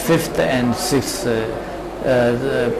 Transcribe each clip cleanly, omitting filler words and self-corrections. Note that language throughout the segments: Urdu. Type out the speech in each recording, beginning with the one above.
5th and 6th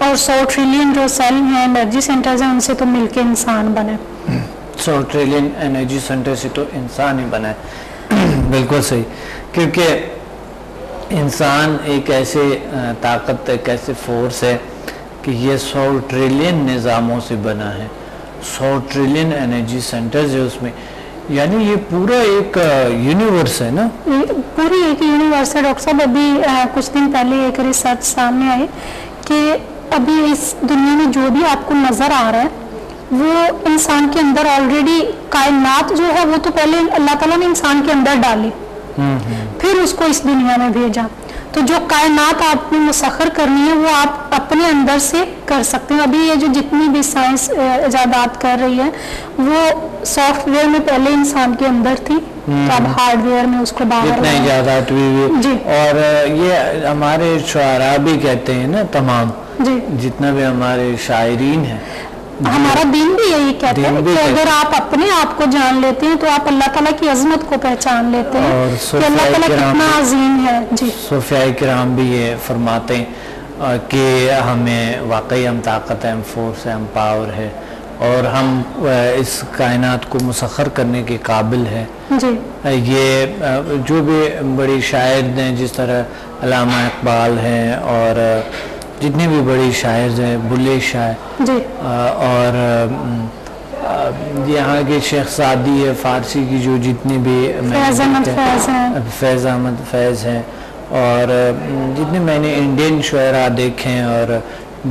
اور 100 ٹریلین جو سیل ہیں انرجی سینٹرز ہیں ان سے تو مل کے انسان بنے. 100 ٹریلین انرجی سینٹر سے تو انسان ہی بنا ہے. بالکل صحیح, کیونکہ انسان ایک ایسے طاقت, ایک ایسے فورس ہے کہ یہ 100 ٹریلین نظاموں سے بنا ہے, 100 ٹریلین انرجی سینٹرز ہے اس میں, یعنی یہ پورا ایک یونیورس ہے نا, پوری ایک یونیورس ہے. ڈاکٹر صاحب ابھی کچھ دن پہلے ایک ریسرچ سامنے آئی کہ ابھی اس دنیا میں جو بھی آپ کو نظر آ رہا ہے وہ انسان کے اندر آلریڈی, کائنات جو ہے وہ تو پہلے اللہ تعالیٰ نے انسان کے اندر ڈالی, پھر اس کو اس دنیا میں بھیجا. تو جو کائنات آپ نے مسخر کرنی ہے وہ آپ اپنے اندر سے کر سکتے ہیں. ابھی یہ جو جتنی بھی سائنس ایجادات کر رہی ہے وہ سافٹ ویئر میں پہلے انسان کے اندر تھی, تو اب ہارڈ ویئر میں اس کو باہر جتنا ایجادات ہوئی جی. اور یہ ہمارے شعراء بھی کہتے ہیں نا, تمام جی جتنا بھی ہمارے شاعرین ہیں, ہمارا دین بھی یہی کہتا ہے کہ اگر آپ اپنے آپ کو جان لیتے ہیں تو آپ اللہ تعالیٰ کی عظمت کو پہچان لیتے ہیں کہ اللہ تعالیٰ کتنا عظیم ہے. جی صوفیاء کرام بھی یہ فرماتے ہیں کہ ہمیں واقعی ہم طاقت ہے, ہم فورس ہے, ہم پاور ہے, اور ہم اس کائنات کو مسخر کرنے کے قابل ہے. جی یہ جو بھی بڑی شاعر ہیں جس طرح علامہ اقبال ہیں اور جتنے بھی بڑی شاعر ہیں, بلے شاہ جی اور یہاں کے شیخ سعدی ہے, فارسی کی جو جتنے بھی فیض احمد فیض ہیں, اور جتنے میں نے انڈین شعراء دیکھے ہیں, اور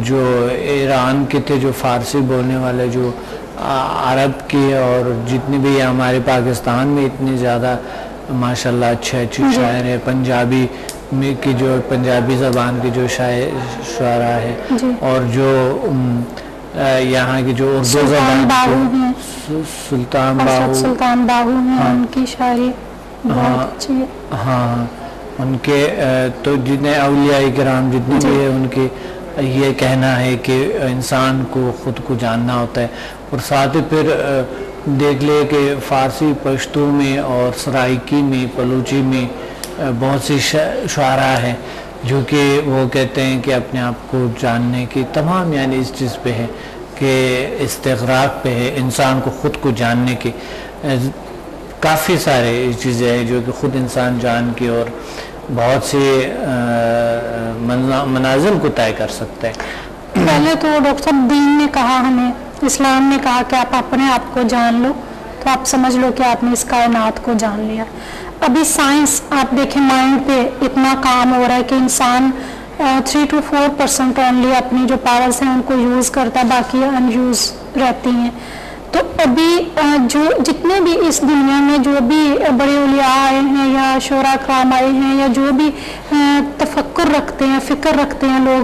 جو ایران کے تھے جو فارسی بولنے والے, جو عرب کے, اور جتنے بھی ہمارے پاکستان میں اتنے زیادہ ماشاءاللہ اچھے شاعر ہیں, پنجابی میں کی جو پنجابی زبان کی جو شعراء ہے, اور جو یہاں کی جو اردو زبان سلطان باہو ہیں, ان کی شاعری بہت اچھی ہے. ہاں ان کے تو جتنے اولیاء کرام جتنے بھی ہیں ان کے یہ کہنا ہے کہ انسان کو خود کو جاننا ہوتا ہے. اور ساتھ ہی پھر دیکھ لے کہ فارسی, پشتو میں اور سرائکی میں, بلوچی میں بہت سی شعراء ہیں جو کہ وہ کہتے ہیں کہ اپنے آپ کو جاننے کی تمام, یعنی اس چیز پہ ہے کہ استغراق پہ ہے, انسان کو خود کو جاننے کی کافی سارے چیزیں ہیں جو کہ خود انسان جان کے اور بہت سے منازل کو طے کر سکتا ہے. پہلے تو ڈاکٹر صاحب دین نے کہا, ہمیں اسلام نے کہا کہ آپ اپنے آپ کو جان لو, تو آپ سمجھ لو کہ آپ نے اس کائنات کو جان لیا. ابھی سائنس آپ دیکھیں مائنڈ پہ اتنا کام ہو رہا ہے کہ انسان 3 to 4% اونلی اپنی جو پاورز ہیں ان کو یوز کرتا ہے, باقی ان یوز رہتی ہیں. تو ابھی جو جتنے بھی اس دنیا میں جو بھی بڑے اولیاء آئے ہیں یا شعراء کرام آئے ہیں یا جو بھی تفکر رکھتے ہیں, فکر رکھتے ہیں لوگ,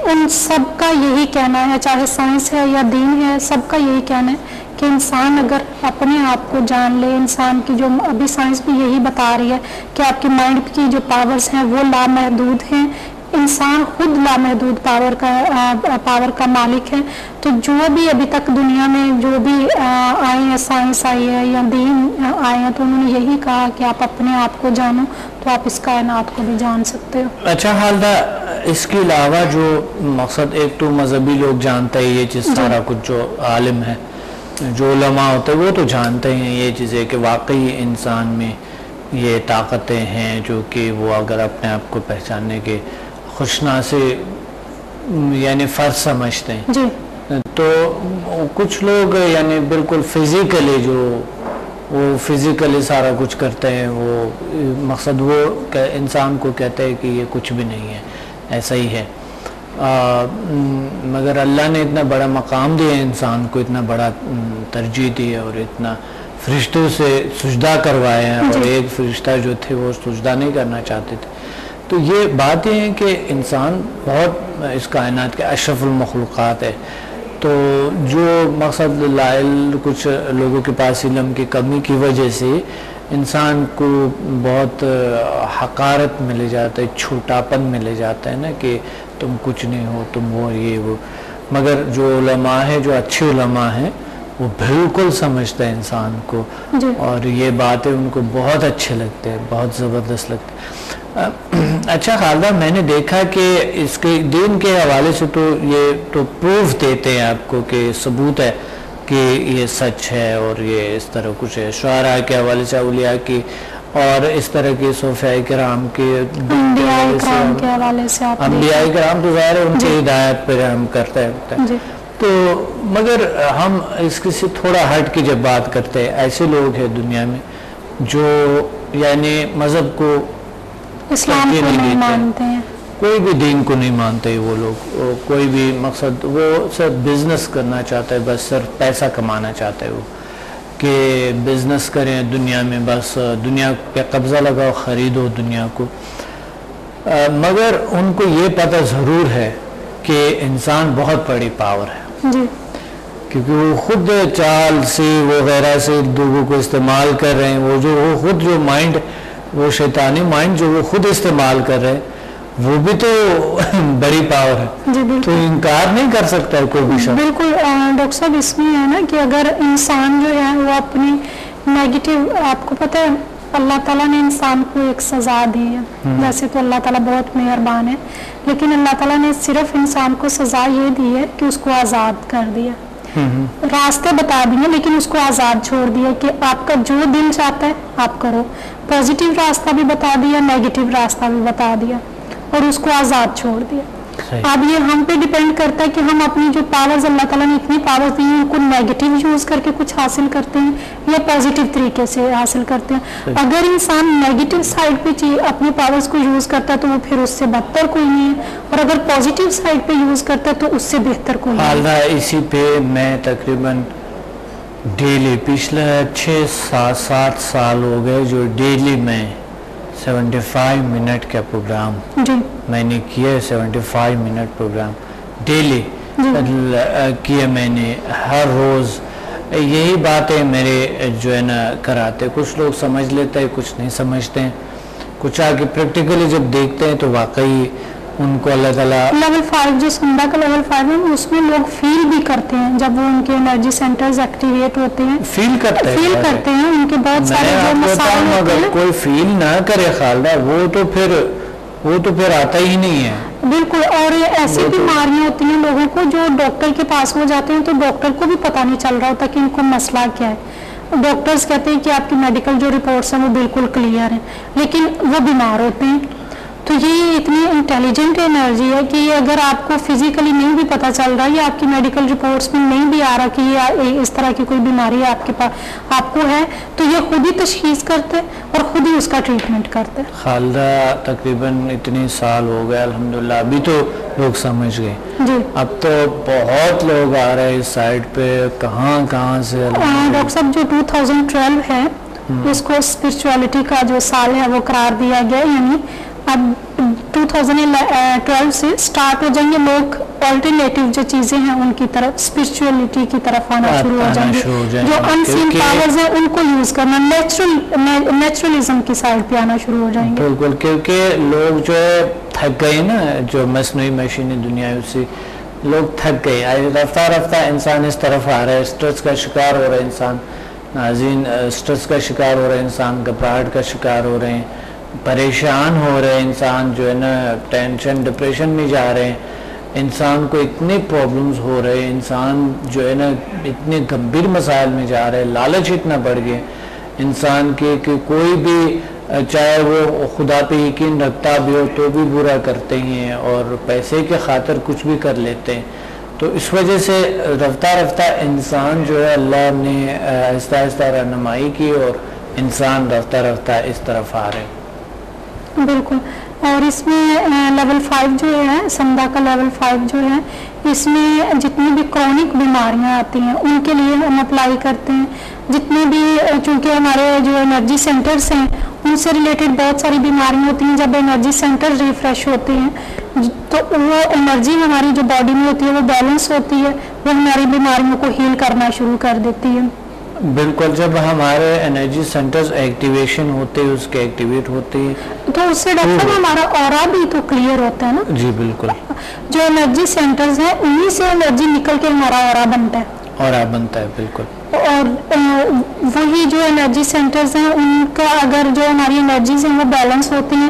ان سب کا یہی کہنا ہے, چاہے سائنس ہے یا دین ہے, سب کا یہی کہنا ہے کہ انسان اگر اپنے آپ کو جان لے, انسان کی جو ابھی سائنس بھی یہی بتا رہی ہے کہ آپ کے مائنڈ کی جو پاورز ہیں وہ لامحدود ہیں, انسان خود لامحدود پاور کا مالک ہے. تو جو بھی ابھی تک دنیا میں جو بھی آئے ہیں, سائنس آئی ہے یا دین آئے ہیں, تو انہوں نے یہی کہا کہ آپ اپنے آپ کو جانو تو آپ اس کائنات کو بھی جان سکتے ہو. اچھا حال تھا اس کے علاوہ جو مقصد, ایک تو مذہبی لوگ جانتے ہیں یہ چیز, سارا کچھ جو عالم ہے, جو علماء ہوتے ہیں وہ تو جانتے ہیں یہ چیزیں کہ واقعی انسان میں یہ طاقتیں ہیں جو کہ وہ اگر اپنے آپ کو پہچاننے کے خوشنا سے یعنی فرض سمجھتے ہیں جی. تو کچھ لوگ یعنی بالکل فزیکلی جو وہ فزیکلی سارا کچھ کرتے ہیں, وہ مقصد وہ انسان کو کہتے ہیں کہ یہ کچھ بھی نہیں ہے, ایسا ہی ہے. مگر اللہ نے اتنا بڑا مقام دیا انسان کو, اتنا بڑا ترجیح دی اور اتنا فرشتوں سے سجدہ کروایا ہے, اور ایک فرشتہ جو تھے وہ سجدہ نہیں کرنا چاہتے تھے. تو یہ بات یہ ہے کہ انسان بہت اس کائنات کے اشرف المخلوقات ہے. تو جو مقصد لائل کچھ لوگوں کے پاس علم کی کمی کی وجہ سے انسان کو بہت حقارت ملے جاتا ہے, چھوٹاپن ملے جاتا ہے نا کہ تم کچھ نہیں ہو, تم وہ یہ وہ. مگر جو علماء ہیں, جو اچھے علماء ہیں, وہ بالکل سمجھتے ہیں انسان کو, اور یہ باتیں ان کو بہت اچھے لگتے ہیں, بہت زبردست لگتے ہیں. اچھا خالدہ، میں نے دیکھا کہ اس کے دین کے حوالے سے تو یہ تو پروف دیتے ہیں آپ کو کہ ثبوت ہے کہ یہ سچ ہے اور یہ اس طرح کچھ ہے، شعراء کے حوالے سے، اولیاء کی اور اس طرح کے صوفیاء کرام کے حوالے سے، انبیاء کرام تو ظاہر ہے ان کی ہدایت پر ہم کرتا ہے تو، مگر ہم اس کے سے تھوڑا ہٹ کے جب بات کرتے ہیں، ایسے لوگ ہیں دنیا میں جو یعنی مذہب کو، اسلام کو نہیں مانتے ہیں، کوئی بھی دین کو نہیں مانتے وہ لوگ، کوئی بھی مقصد، وہ صرف بزنس کرنا چاہتا ہے، بس صرف پیسہ کمانا چاہتا ہے وہ، کہ بزنس کریں دنیا میں، بس دنیا پہ قبضہ لگاؤ، خریدو دنیا کو. مگر ان کو یہ پتہ ضرور ہے کہ انسان بہت بڑی پاور ہے جی، کیونکہ وہ خود چال سے وغیرہ سے لوگوں کو استعمال کر رہے ہیں، وہ خود جو مائنڈ، وہ شیطانی مائنڈ جو وہ خود استعمال کر رہے ہیں، وہ بھی تو بڑی پاور ہے جی بالکل، تو انکار نہیں کر سکتا ہے کوئی بھی شخص. بالکل. ڈاکٹر صاحب اس میں ہے نا کہ اگر انسان جو ہے وہ اپنی نیگیٹو، آپ کو پتہ ہے اللہ تعالیٰ نے انسان کو ایک سزا دی ہے، ویسے تو اللہ تعالیٰ بہت مہربان ہے، لیکن اللہ تعالیٰ نے صرف انسان کو سزا یہ دی ہے کہ اس کو آزاد کر دیا، راستے بتا دیے لیکن اس کو آزاد چھوڑ دیا کہ آپ کا جو دل چاہتا ہے آپ کرو، پازیٹیو راستہ بھی بتا دیا، نیگیٹو راستہ بھی بتا دیا اور اس کو آزاد چھوڑ دیا. اب یہ ہم پہ ڈیپینڈ کرتا ہے کہ ہم اپنی جو پاورز اللہ تعالیٰ نے اتنی پاورز دی ہیں ان کو نیگیٹو یوز کر کے کچھ حاصل کرتے ہیں یا پازیٹیو طریقے سے حاصل کرتے ہیں. اگر انسان نیگیٹو سائڈ پہ اپنی پاورز کو یوز کرتا ہے تو وہ پھر اس سے بدتر کوئی نہیں ہے، اور اگر پازیٹیو سائڈ پہ یوز کرتا ہے تو اس سے بہتر کوئی نہیں ہے. اسی پہ میں تقریباً ڈیلی پچھلے 6-7 سال ہو گئے جو ڈیلی میں 75 منٹ کا پروگرام جی میں نے کیا، 75 منٹ پروگرام ڈیلی کیا میں نے، ہر روز یہی باتیں میرے جو ہے نا کراتے. کچھ لوگ سمجھ لیتے ہیں، کچھ نہیں سمجھتے ہیں، کچھ آگے پریکٹیکلی جب دیکھتے ہیں تو واقعی ان کو اللہ تعالیٰ لیول 5 جو سنڈا کا لیول 5 ہے اس میں لوگ فیل بھی کرتے ہیں جب وہ ان کے انرجی سینٹرز ایکٹیویٹ ہوتے ہیں، فیل کرتے ہیں ان کے بہت سارے جو مسائل ہوتے ہیں. کوئی فیل نہ کرے خالدہ وہ تو پھر آتا ہی نہیں ہے. بالکل. اور ایسی بیماریاں ہوتی ہیں لوگوں کو جو ڈاکٹر کے پاس ہو جاتے ہیں تو ڈاکٹر کو بھی پتہ نہیں چل رہا ہوتا کہ ان کو مسئلہ کیا ہے. ڈاکٹرز کہتے ہیں کہ آپ کی میڈیکل جو رپورٹس ہیں وہ بالکل کلیئر ہیں، لیکن وہ بیمار ہوتے ہیں. تو یہ اتنی انٹیلیجنٹ انرجی ہے کہ اگر آپ کو فزیکلی نہیں بھی پتہ چل رہا یا آپ کی میڈیکل رپورٹس میں نہیں بھی آ رہا کہ یہ اس طرح کی کوئی بیماری آپ کے پاس آپ کو ہے، تو یہ خود ہی تشخیص کرتے اور خود ہی اس کا ٹریٹمنٹ کرتے. خالدہ تقریباً اتنے سال ہو گئے الحمدللہ، ابھی تو لوگ سمجھ گئے جی. اب تو بہت لوگ آ رہے ہیں اس سائٹ پہ، کہاں سے. ڈاکٹر صاحب جو 2012 ہے اس کو اسپرچولیٹی کا جو سال ہے وہ قرار دیا گیا، یعنی اب 2012 سے سٹارٹ ہو جائیں گے لوگ آلٹرنیٹیو جو چیزیں ہیں ان کی طرف، اسپرچولیٹی کی طرف آنا شروع ہو جائیں گے، جو ان سین پاورز ہیں ان کو یوز کرنا، نیچرلزم کی سائڈ پہ آنا شروع ہو جائیں گے. بالکل، کیونکہ لوگ جو ہے تھک گئے نا، جو مصنوعی مشینی دنیا ہے اسی لوگ تھک گئے. رفتہ رفتہ انسان اس طرف آ رہا ہے، اسٹریس کا شکار ہو رہا ہے انسان، ناظرین اسٹریس کا شکار ہو رہا ہے انسان، گھبراہٹ کا شکار ہو رہے ہیں، پریشان ہو رہے ہیں انسان، جو ہے نا ٹینشن ڈپریشن میں جا رہے ہیں. انسان کو اتنے پرابلمز ہو رہے ہیں، انسان جو ہے نا اتنے گمبھیر مسائل میں جا رہے ہیں، لالچ اتنا بڑھ گیا انسان کے کہ کوئی بھی چاہے وہ خدا پہ یقین رکھتا بھی ہو تو بھی برا کرتے ہیں اور پیسے کے خاطر کچھ بھی کر لیتے ہیں. تو اس وجہ سے رفتہ رفتہ انسان جو ہے اللہ نے آہستہ آہستہ رہنمائی کی اور انسان رفتہ رفتہ اس طرف آ رہے. بالکل. اور اس میں لیول 5 جو ہے سمدھا کا لیول 5 جو ہے اس میں جتنی بھی کرونک بیماریاں آتی ہیں ان کے لیے ہم اپلائی کرتے ہیں. جتنے بھی چونکہ ہمارے جو انرجی سینٹرز ہیں ان سے ریلیٹڈ بہت ساری بیماریاں ہوتی ہیں، جب انرجی سینٹر ریفریش ہوتے ہیں تو وہ انرجی ہماری جو باڈی میں ہوتی ہے وہ بیلنس ہوتی ہے، وہ ہماری بیماریوں کو ہیل کرنا شروع کر دیتی ہے. بالکل، جب ہمارے انرجی سینٹرز ایکٹیویشن ہوتے ہیں، اس کے ایکٹیویٹ ہوتے ہیں تو اس سے ڈاکٹر ہمارا اورا بھی تو کلیئر ہوتا ہے نا. جی بالکل، جو انرجی سینٹرز ہیں انہی سے انرجی نکل کے ہمارا اورا بنتا ہے. اورا بنتا ہے بالکل. اور وہی جو انرجی سینٹرز ہیں ان کا اگر جو ہماری انرجیز ہیں وہ بیلنس ہوتی ہیں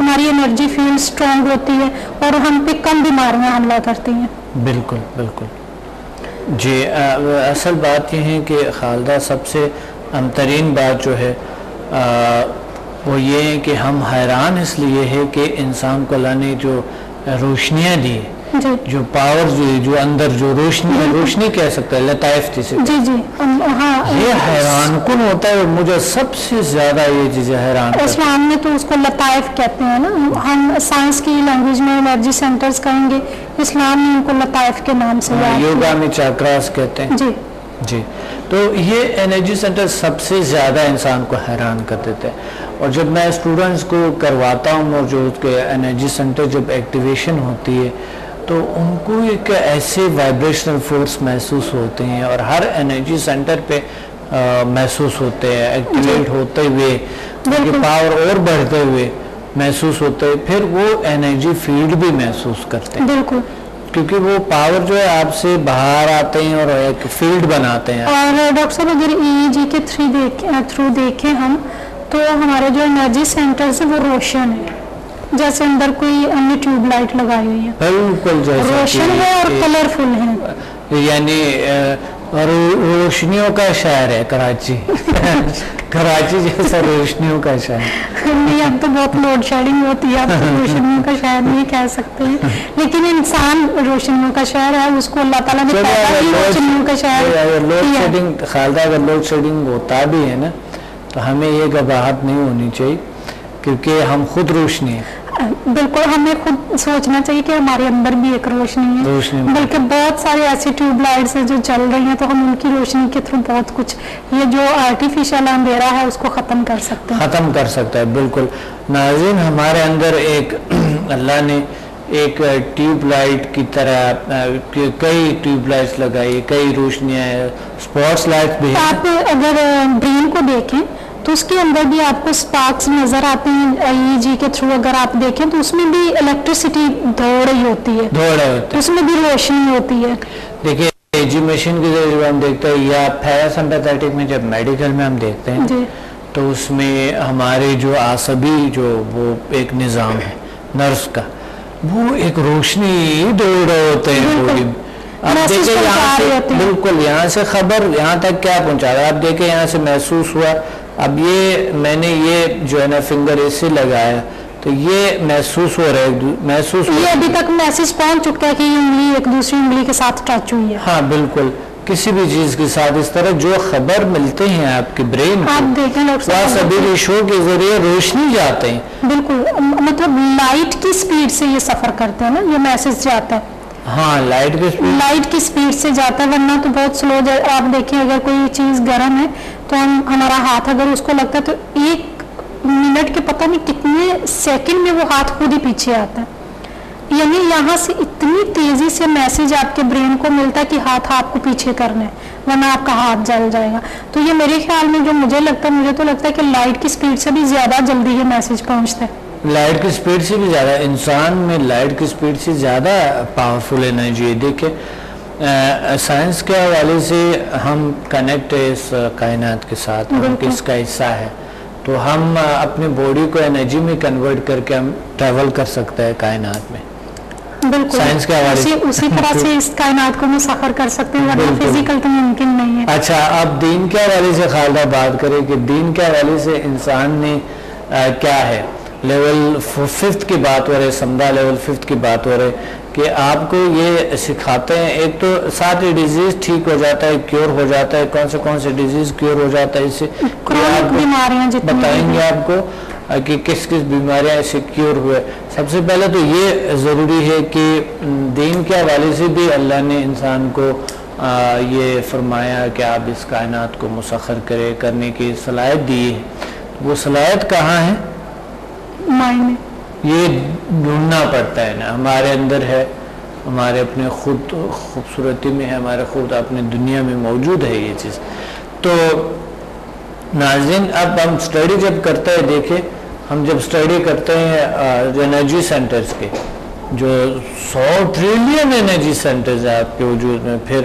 ہماری انرجی فیلڈ اسٹرانگ ہوتی ہے اور ہم پہ کم بیماریاں حملہ کرتی ہیں. بالکل بالکل جی. اصل بات یہ ہے کہ خالدہ سب سے اہم ترین بات جو ہے وہ یہ ہے کہ ہم حیران اس لیے ہے کہ انسان کو اللہ نے جو روشنیاں دی ہے, جو پاور جو اندر جو روشنی کہہ سکتا ہے, لطائف جسے یہ حیران کن ہوتا ہے. مجھے سب سے زیادہ یہ چیزیں حیران, اسلام میں تو اس کو لطائف کہتے ہیں نا, ہم سائنس کی لینگویج میں انرجی سینٹرز کہیں گے, اسلام میں ان کو لطائف کے نام سے, یوگا میں چاکراس کہتے ہیں. جی جی. تو یہ انرجی سینٹر سب سے زیادہ انسان کو حیران کر دیتے ہیں. اور جب میں اسٹوڈنٹس کو کرواتا ہوں اور جو اس کے انرجی سینٹر جب ایکٹیویشن ہوتی ہے تو ان کو ایک ایسے وائبریشنل فورس محسوس ہوتے ہیں اور ہر انرجی سینٹر پہ محسوس ہوتے ہیں, ایکٹیویٹ ہوتے ہوئے, پاور اور بڑھتے ہوئے محسوس ہوتے ہیں. پھر وہ انرجی فیلڈ بھی محسوس کرتے ہیں. بالکل, کیونکہ وہ پاور جو ہے آپ سے باہر آتے ہیں اور ایک فیلڈ بناتے ہیں. اور ڈاکٹر صاحب اگر EEG کے تھرو دیکھیں ہم تو ہمارے جو انرجی سینٹرز ہیں وہ روشن ہے, جیسے اندر کوئی انیہ ٹیوب لائٹ لگائی ہوئی ہے, بالکل روشن ہے اور کلرفل ہے. یعنی روشنیوں کا شہر ہے کراچی. کراچی جیسا روشنیوں کا شہر نہیں, اب تو بہت لوڈ شیڈنگ ہوتی ہے, اب تو روشنیوں کا شہر نہیں کہہ سکتے ہیں, لیکن انسان روشنیوں کا شہر ہے, اس کو اللہ تعالیٰ نے روشنیوں کا شہر. لوڈ شیڈنگ خالدہ اگر لوڈ شیڈنگ ہوتا بھی ہے نا تو ہمیں یہ گھبراہٹ نہیں ہونی چاہیے, کیونکہ ہم خود روشنی ہیں. بالکل, ہمیں خود سوچنا چاہیے کہ ہمارے اندر بھی ایک روشنی ہے, بلکہ بہت سارے ایسی ٹیوب لائٹس ہیں جو چل رہی ہیں تو ہم ان کی روشنی کے تھرو بہت کچھ یہ جو آرٹیفیشل اندھیرا ہے اس کو ختم کر سکتے ہیں. ختم کر سکتا ہے. بالکل. ناظرین, ہمارے اندر ایک اللہ نے ایک ٹیوب لائٹ کی طرح کئی ٹیوب لائٹس لگائی, کئی روشنیاں ہیں, اسپاٹس لائٹ بھی. آپ اگر برین کو دیکھیں تو اس کے اندر بھی آپ کو سپارکس نظر آتے ہیں. EEG کے تھرو اگر آپ دیکھیں تو اس میں بھی الیکٹریسٹی دوڑ رہی ہوتی ہے, اس میں بھی روشنی ہوتی ہے. دیکھیے EEG مشین کے ذریعے ہم دیکھتے ہیں, یا پیراسمپیتھیٹک میں جب میڈیکل میں ہم دیکھتے ہیں تو اس میں ہمارے جو عصبی جو وہ ایک نظام ہے نرس کا, وہ ایک روشنی دوڑ رہے ہوتے ہیں. آپ دیکھیں یہاں سے, بالکل یہاں سے خبر یہاں تک کیا پہنچا رہا ہے, آپ دیکھیں یہاں سے محسوس ہوا, اب یہ میں نے یہ جو ہے نا فنگر اسے لگایا تو یہ محسوس ہو رہا ہے, محسوس یہ ابھی تک میسج پہنچ چکا ہے کہ یہ انگلی ایک دوسری انگلی کے ساتھ ٹچ ہوئی ہے. ہاں بالکل, کسی بھی چیز کے ساتھ اس طرح جو خبر ملتے ہیں آپ کے برین کو, آپ دیکھیں سبھی ریشوں کے ذریعے روشنی جاتے ہیں. بالکل, مطلب لائٹ کی سپیڈ سے یہ سفر کرتے ہیں نا, یہ میسج جاتا ہے. ہاں, لائٹ کی سپیڈ سے جاتا ہے, ورنہ تو بہت سلو. آپ دیکھیں اگر کوئی چیز گرم ہے تو ہمارا ہاتھ اگر اس کو لگتا ہے تو 1 منٹ کے پتہ نہیں کتنے سیکنڈ میں وہ ہاتھ خود ہی پیچھے آتا ہے. یعنی یہاں سے اتنی تیزی سے میسج آپ کے برین کو ملتا ہے کہ ہاتھ آپ کو پیچھے کرنا ہے ورنہ آپ کا ہاتھ جل جائے گا. تو یہ میرے خیال میں جو مجھے تو لگتا ہے کہ لائٹ کی سپیڈ سے بھی زیادہ جلدی یہ میسج پہنچتا ہے. لائٹ کی سپیڈ سے بھی زیادہ, انسان میں لائٹ کی سپیڈ سے زیادہ پاورفل انرجی ہے. دیکھیں سائنس کے حوالے سے ہم کنیکٹ ہے اس کائنات کے ساتھ, اس کا حصہ ہے, تو ہم اپنی باڈی کو انرجی میں کنورٹ کر کے ہم ٹریول کر سکتے ہیں کائنات میں. بالکل, سائنس کے حوالے سے اسی طرح سے اس کائنات کو مسخر کر سکتے ہیں, ورنہ فزیکل تو ممکن نہیں ہے. اچھا, اب دین کے حوالے سے خالدہ بات کریں کہ دین کے حوالے سے انسان نے کیا ہے. لیول 5 کی بات ہو رہی ہے, سمدھا لیول 5 کی بات ہو رہی ہے کہ آپ کو یہ سکھاتے ہیں, ایک تو سارے ڈیزیز ٹھیک ہو جاتا ہے, کیور ہو جاتا ہے, کون سے ڈیزیز کیور ہو جاتا ہے, اس سے بیماریاں بتائیں گے آپ کو کہ کس بیماریاں اس سے کیور ہوئے. سب سے پہلے تو یہ ضروری ہے کہ دین کے حوالے سے بھی اللہ نے انسان کو یہ فرمایا کہ آپ اس کائنات کو مسخر کرنے کی صلاحیت دی ہے. وہ صلاحیت کہاں ہے؟ مائنڈ میں. یہ ڈھونڈنا پڑتا ہے نا, ہمارے اندر ہے, ہمارے اپنے خود خوبصورتی میں ہے, ہمارے خود اپنے دنیا میں موجود ہے یہ چیز. تو ناظرین, اب ہم سٹڈی جب کرتے ہیں, دیکھیں ہم جب سٹڈی کرتے ہیں انرجی سینٹرز کے, جو 100 ٹریلین انرجی سینٹرز ہیں آپ کے وجود میں, پھر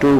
2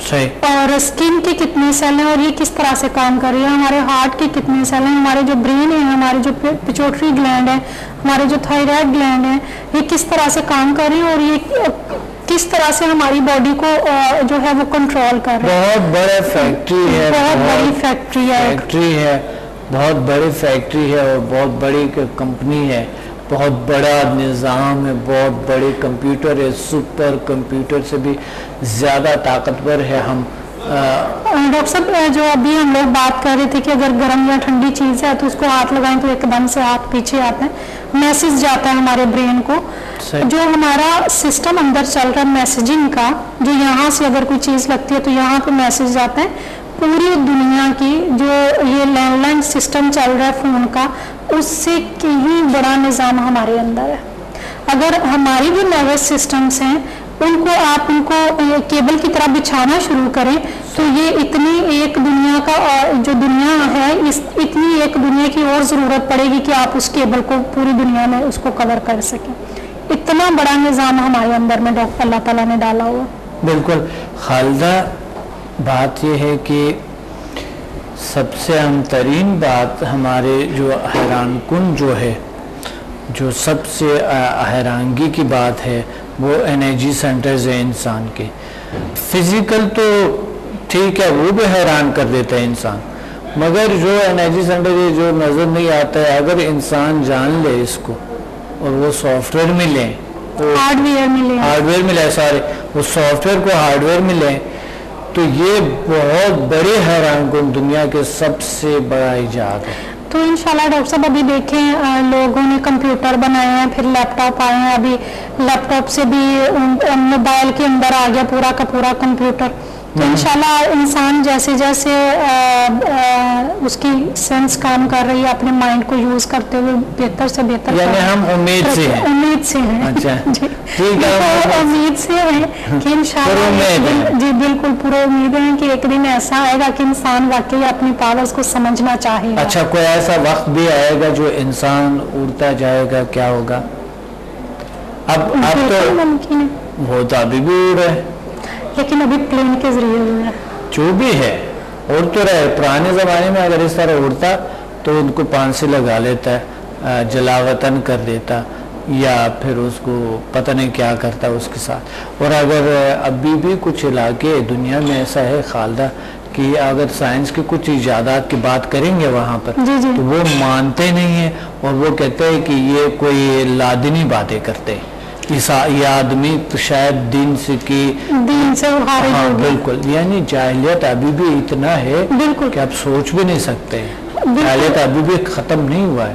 صحیح. اور اسکن کے کتنے سیل ہیں اور یہ کس طرح سے کام کر رہی ہے, ہمارے ہارٹ کے کتنے سیل ہیں, ہمارے جو برین ہے, ہمارے جو پیچوٹری گلینڈ ہے, ہمارے جو تھائرائڈ گلینڈ ہے, یہ کس طرح سے کام کر رہی ہیں اور یہ کس طرح سے ہماری باڈی کو جو ہے وہ کنٹرول کر رہے ہیں. بہت بڑا فیکٹری ہے, بہت بڑی فیکٹری ہے, بہت بڑی فیکٹری ہے اور بہت بڑی کمپنی ہے, بہت بڑا نظام ہے, بہت بڑے کمپیوٹر ہے, سپر کمپیوٹر سے بھی زیادہ طاقتور ہے. ہم ڈاکٹر صاحب جو ابھی ہم لوگ بات کر رہے تھے کہ اگر گرم یا ٹھنڈی چیز ہے تو اس کو ہاتھ لگائیں تو ایک دم سے ہاتھ پیچھے آتے ہیں, میسج جاتا ہے ہمارے برین کو. جو ہمارا سسٹم اندر چل رہا ہے میسیجنگ کا, جو یہاں سے اگر کوئی چیز لگتی ہے تو یہاں پہ میسج جاتا ہے. پوری دنیا کی جو یہ لینڈ لائن سسٹم چل رہا ہے فون کا, اس سے کہیں بڑا نظام ہمارے اندر ہے. اگر ہماری جو نروس سسٹمس ہیں آپ ان کو کیبل کی طرح بچھانا شروع کریں تو یہ اتنی ایک دنیا کا جو دنیا ہے, اتنی ایک دنیا کی اور ضرورت پڑے گی کہ آپ اس کیبل کو پوری دنیا میں اس کو کور کر سکیں. اتنا بڑا نظام ہمارے اندر میں ڈاکٹر اللہ تعالیٰ نے ڈالا ہوا. بالکل خالدہ, بات یہ ہے کہ سب سے اہم ترین بات ہمارے جو حیران کن جو ہے, جو سب سے حیرانگی کی بات ہے وہ انرجی سینٹرز ہیں انسان کے. فزیکل تو ٹھیک ہے, وہ بھی حیران کر دیتا ہے انسان, مگر جو انرجی سینٹر جو نظر نہیں آتا ہے, اگر انسان جان لے اس کو اور وہ سافٹ ویئر میں لیں, ہارڈ ویئر ملے, وہ سافٹ ویئر کو ہارڈ ویئر میں لیں, تو یہ بہت بڑے حیران کن دنیا کے سب سے بڑا ایجاد ہے. تو انشاءاللہ ڈاکٹر صاحب ابھی دیکھیں لوگوں نے کمپیوٹر بنائے ہیں, پھر لیپ ٹاپ آئے ہیں, ابھی لیپ ٹاپ سے بھی موبائل کے اندر آ گیا پورا کا پورا کمپیوٹر. تو انشاءاللہ انسان جیسے جیسے اس کی سینس کام کر رہی ہے, اپنے مائنڈ کو یوز کرتے ہوئے بہتر سے بہتر, یعنی ہم امید سے ہیں امید سے ہیں کہ انشاءاللہ جی بالکل پورا امید ہے کہ ایک دن ایسا آئے گا کہ انسان واقعی اپنی پاورز کو سمجھنا چاہے گا. اچھا, کوئی ایسا وقت بھی آئے گا جو انسان اڑتا جائے گا, کیا ہوگا؟ اب تو ممکن ہے, وہ تو ابھی بھی اڑ رہے, لیکن ابھی پلین کے ذریعے ہوئے ہیں. جو بھی ہے اڑ تو رہے. پرانے زمانے میں اگر اس طرح اڑتا تو ان کو پھانسی لگا لیتا ہے, جلا وطن کر دیتا, یا پھر اس کو پتہ نہیں کیا کرتا اس کے ساتھ. اور اگر ابھی بھی کچھ علاقے دنیا میں ایسا ہے خالدہ کہ اگر سائنس کے کچھ ایجادات کی بات کریں گے وہاں پر تو وہ مانتے نہیں ہیں, اور وہ کہتے ہیں کہ یہ کوئی لادنی باتیں کرتے ہیں, یہ آدمی تو شاید دین سے ہاں بالکل. یعنی جاہلیت ابھی بھی اتنا ہے کہ آپ سوچ بھی نہیں سکتے, جاہلیت ابھی بھی ختم نہیں ہوا ہے.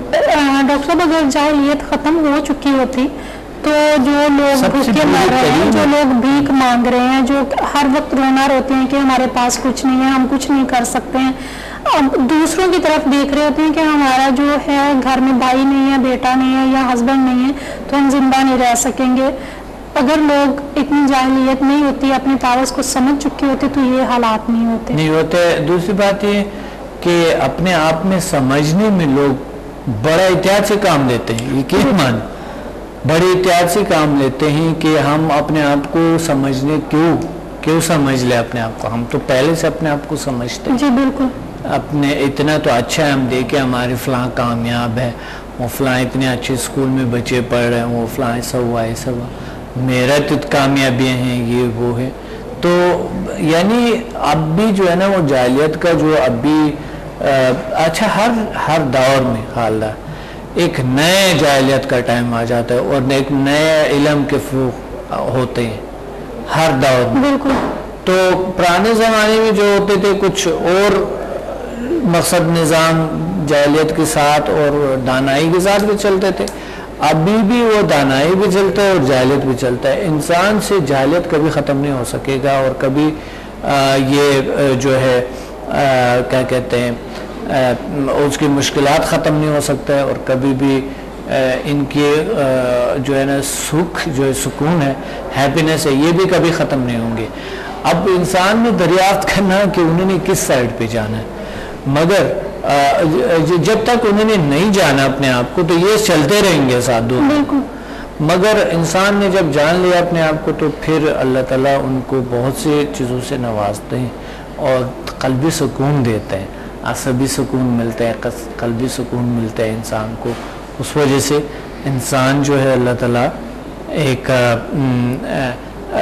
ڈاکٹر صاحب اگر جاہلیت ختم ہو چکی ہوتی تو جو لوگ بھوکے مر رہے ہیں, جو لوگ بھیک مانگ رہے ہیں, جو ہر وقت رونا روتے ہیں کہ ہمارے پاس کچھ نہیں ہے, ہم کچھ نہیں کر سکتے ہیں, اب دوسروں کی طرف دیکھ رہے ہوتے ہیں کہ ہمارا جو ہے گھر میں بھائی نہیں ہے, بیٹا نہیں ہے یا ہسبینڈ نہیں ہے, تو ہم زندہ نہیں رہ سکیں گے. اگر لوگ اتنی جاہلیت نہیں ہوتی, اپنی پاورز کو سمجھ چکی ہوتی, تو یہ حالات نہیں ہوتے. دوسری بات یہ کہ اپنے آپ میں سمجھنے میں لوگ بڑا احتیاط سے کام لیتے ہیں, یقین مان بڑے احتیاط سے کام لیتے ہیں کہ ہم اپنے آپ کو سمجھنے کیوں سمجھ لیں اپنے آپ کو. ہم تو پہلے سے اپنے آپ کو سمجھتے ہیں. جی بالکل. اپنے اتنا تو اچھا ہے, ہم دیکھیں ہمارے فلاں کامیاب ہے, وہ فلاں اتنے اچھے اسکول میں بچے پڑھ رہے ہیں, وہ فلاں ایسا ہوا, میرا تو کامیابیاں ہیں, یہ وہ ہے. تو یعنی اب بھی جو ہے نا وہ جاہلیت کا جو اب بھی اچھا ہر دور میں خالدہ ایک نئے جاہلیت کا ٹائم آ جاتا ہے, اور ایک نئے علم کے فروغ ہوتے ہیں ہر دور میں. بالکل. تو پرانے زمانے میں جو ہوتے تھے کچھ اور مقصد نظام جاہلیت کے ساتھ اور دانائی کے ساتھ بھی چلتے تھے, ابھی بھی وہ دانائی بھی چلتا ہے اور جاہلیت بھی چلتا ہے. انسان سے جاہلیت کبھی ختم نہیں ہو سکے گا, اور کبھی یہ جو ہے کیا کہتے ہیں اس کی مشکلات ختم نہیں ہو سکتا ہے, اور کبھی بھی ان کے جو ہے نا سکھ جو ہے سکون ہے, ہیپینس ہے, یہ بھی کبھی ختم نہیں ہوں گے. اب انسان نے دریافت کرنا کہ انہوں نے کس سائڈ پہ جانا ہے, مگر جب تک انہوں نے نہیں جانا اپنے آپ کو تو یہ چلتے رہیں گے ساتھ دو, مگر انسان نے جب جان لیا اپنے آپ کو تو پھر اللہ تعالیٰ ان کو بہت سی چیزوں سے نوازتے ہیں اور قلبی سکون دیتے ہیں، عصبی سکون ملتا ہے، قلبی سکون ملتا ہے انسان کو. اس وجہ سے انسان جو ہے اللہ تعالیٰ ایک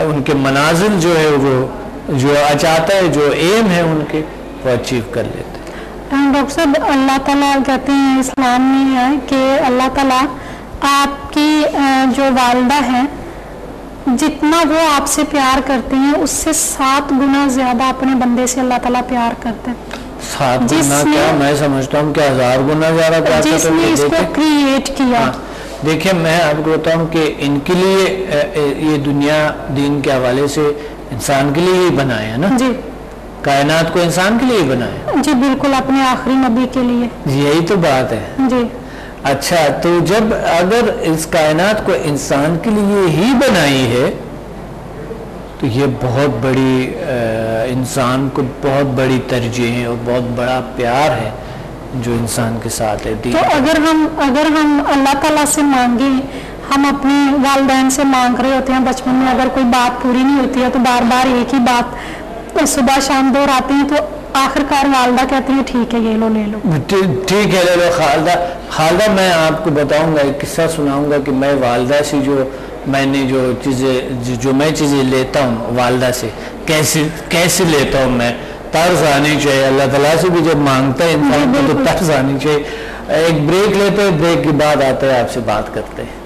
ان کے منازل جو ہے وہ جو چاہتا ہے، جو ایم ہے ان کے، وہ اچیو کر لیتے ہیں. ڈاکٹر صاحب اللہ تعالیٰ کہتے ہیں اسلام میں ہے کہ اللہ تعالیٰ آپ کی جو والدہ ہیں جتنا وہ آپ سے پیار کرتے ہیں اس سے 7 گنا زیادہ اپنے بندے سے اللہ تعالیٰ پیار کرتے ہیں. 7 گنا کیا؟ میں سمجھتا ہوں کہ 1000 گنا زیادہ پیار کرتے ہیں. جس نے اس کو کریٹ کیا. دیکھیں میں آپ کو بتاؤں کہ ان کے لیے یہ دنیا دین کے حوالے سے انسان کے لیے ہی بنایا ہے نا جی، کائنات کو انسان کے لیے ہی بنایا جی بالکل، اپنے آخری نبی کے لیے. یہی تو بات ہے جی. اچھا تو جب اگر اس کائنات کو انسان کے لیے ہی بنائی ہے تو یہ بہت بڑی انسان کو بہت بڑی ترجیح ہے اور بہت بڑا پیار ہے جو انسان کے ساتھ ہے. تو اگر ہم اللہ تعالیٰ سے مانگیں، ہم اپنے والدین سے مانگ رہے ہوتے ہیں بچپن میں، اگر کوئی بات پوری نہیں ہوتی ہے تو بار بار ایک ہی بات صبح شام دہراتے ہیں، تو آخر کار والدہ کہتی ہیں ٹھیک ہے یہ لو لے لو. ٹھیک ہے لے لو. خالدہ میں آپ کو بتاؤں گا، ایک قصہ سناؤں گا کہ میں والدہ سے میں نے جو میں چیزیں لیتا ہوں والدہ سے کیسے لیتا ہوں میں. طرز آنی چاہیے اللہ تعالیٰ سے بھی جب مانگتا ہے انسان کو تو طرز آنی چاہیے. ایک بریک لیتے ہیں، بریک کے بعد آتے ہیں آپ سے بات کرتے ہیں.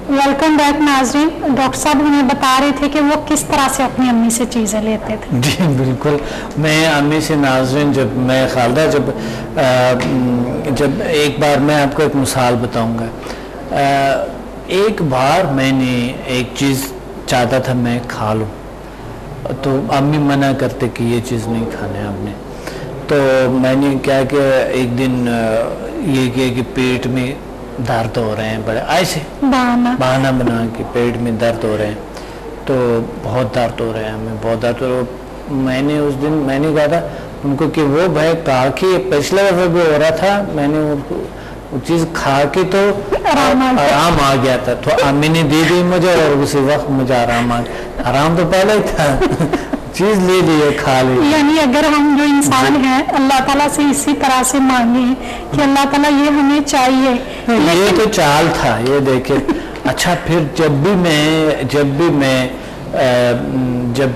ویلکم بیک ناظرین. ڈاکٹر صاحب ہمیں بتا رہے تھے کہ وہ کس طرح سے اپنی امی سے چیزیں لیتے تھے. جی بالکل. میں امی سے ناظرین میں خالدہ جب ایک بار میں آپ کو ایک مثال بتاؤں گا. ایک بار میں نے ایک چیز چاہتا تھا میں کھا لوں تو امی منع کرتے کہ یہ چیز نہیں کھانا ہے آپ نے. تو میں نے کیا کہ ایک دن یہ کیا کہ پیٹ میں درد ہو رہے ہیں بڑے ایسے بہانہ بنا کے پیٹ میں درد ہو رہے ہیں تو بہت درد ہو رہے ہیں ہمیں بہت درد ہو رہا ہے. میں نے اس دن میں نے کہا تھا ان کو کہ وہ بھائی کہا کہ پچھلے دفعہ بھی ہو رہا تھا میں نے وہ چیز کھا کے تو آرام آ گیا تھا تو امی نے دے دی مجھے اور اسی وقت مجھے آرام تو پہلے ہی تھا چیز لے لی ہے کھا لی. یعنی اگر ہم جو انسان ہیں اللہ تعالیٰ سے اسی طرح سے مانگیں کہ اللہ تعالیٰ یہ ہمیں چاہیے. یہ تو چال تھا یہ دیکھے. اچھا پھر جب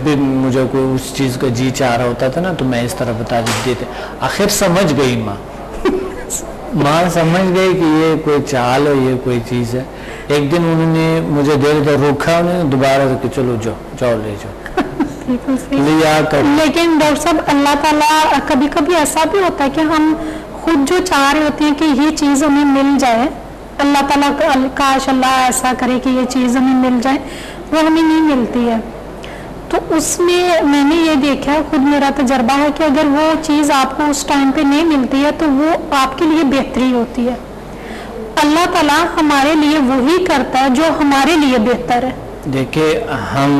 بھی مجھے کوئی اس چیز کا جی چاہ رہا ہوتا تھا نا تو میں اس طرح بتا دیتے تھے. آخر سمجھ گئی ماں سمجھ گئی کہ یہ کوئی چال ہے یہ کوئی چیز ہے. ایک دن انہوں نے مجھے دیر تک روکا انہوں نے دوبارہ کہ چلو جاؤ لے جاؤ. لیکن ڈاکٹر صاحب اللہ تعالیٰ کبھی کبھی ایسا بھی ہوتا ہے کہ ہم خود جو چاہ رہے ہوتے ہیں کہ یہ چیز ہمیں مل جائے، اللہ تعالیٰ کاش اللہ ایسا کرے کہ یہ چیز ہمیں مل جائے، وہ ہمیں نہیں ملتی ہے. تو اس میں نے یہ دیکھا خود میرا تجربہ ہے کہ اگر وہ چیز آپ کو اس ٹائم پہ نہیں ملتی ہے تو وہ آپ کے لیے بہتری ہوتی ہے. اللہ تعالیٰ ہمارے لیے وہی کرتا ہے جو ہمارے لیے بہتر ہے. دیکھیں ہم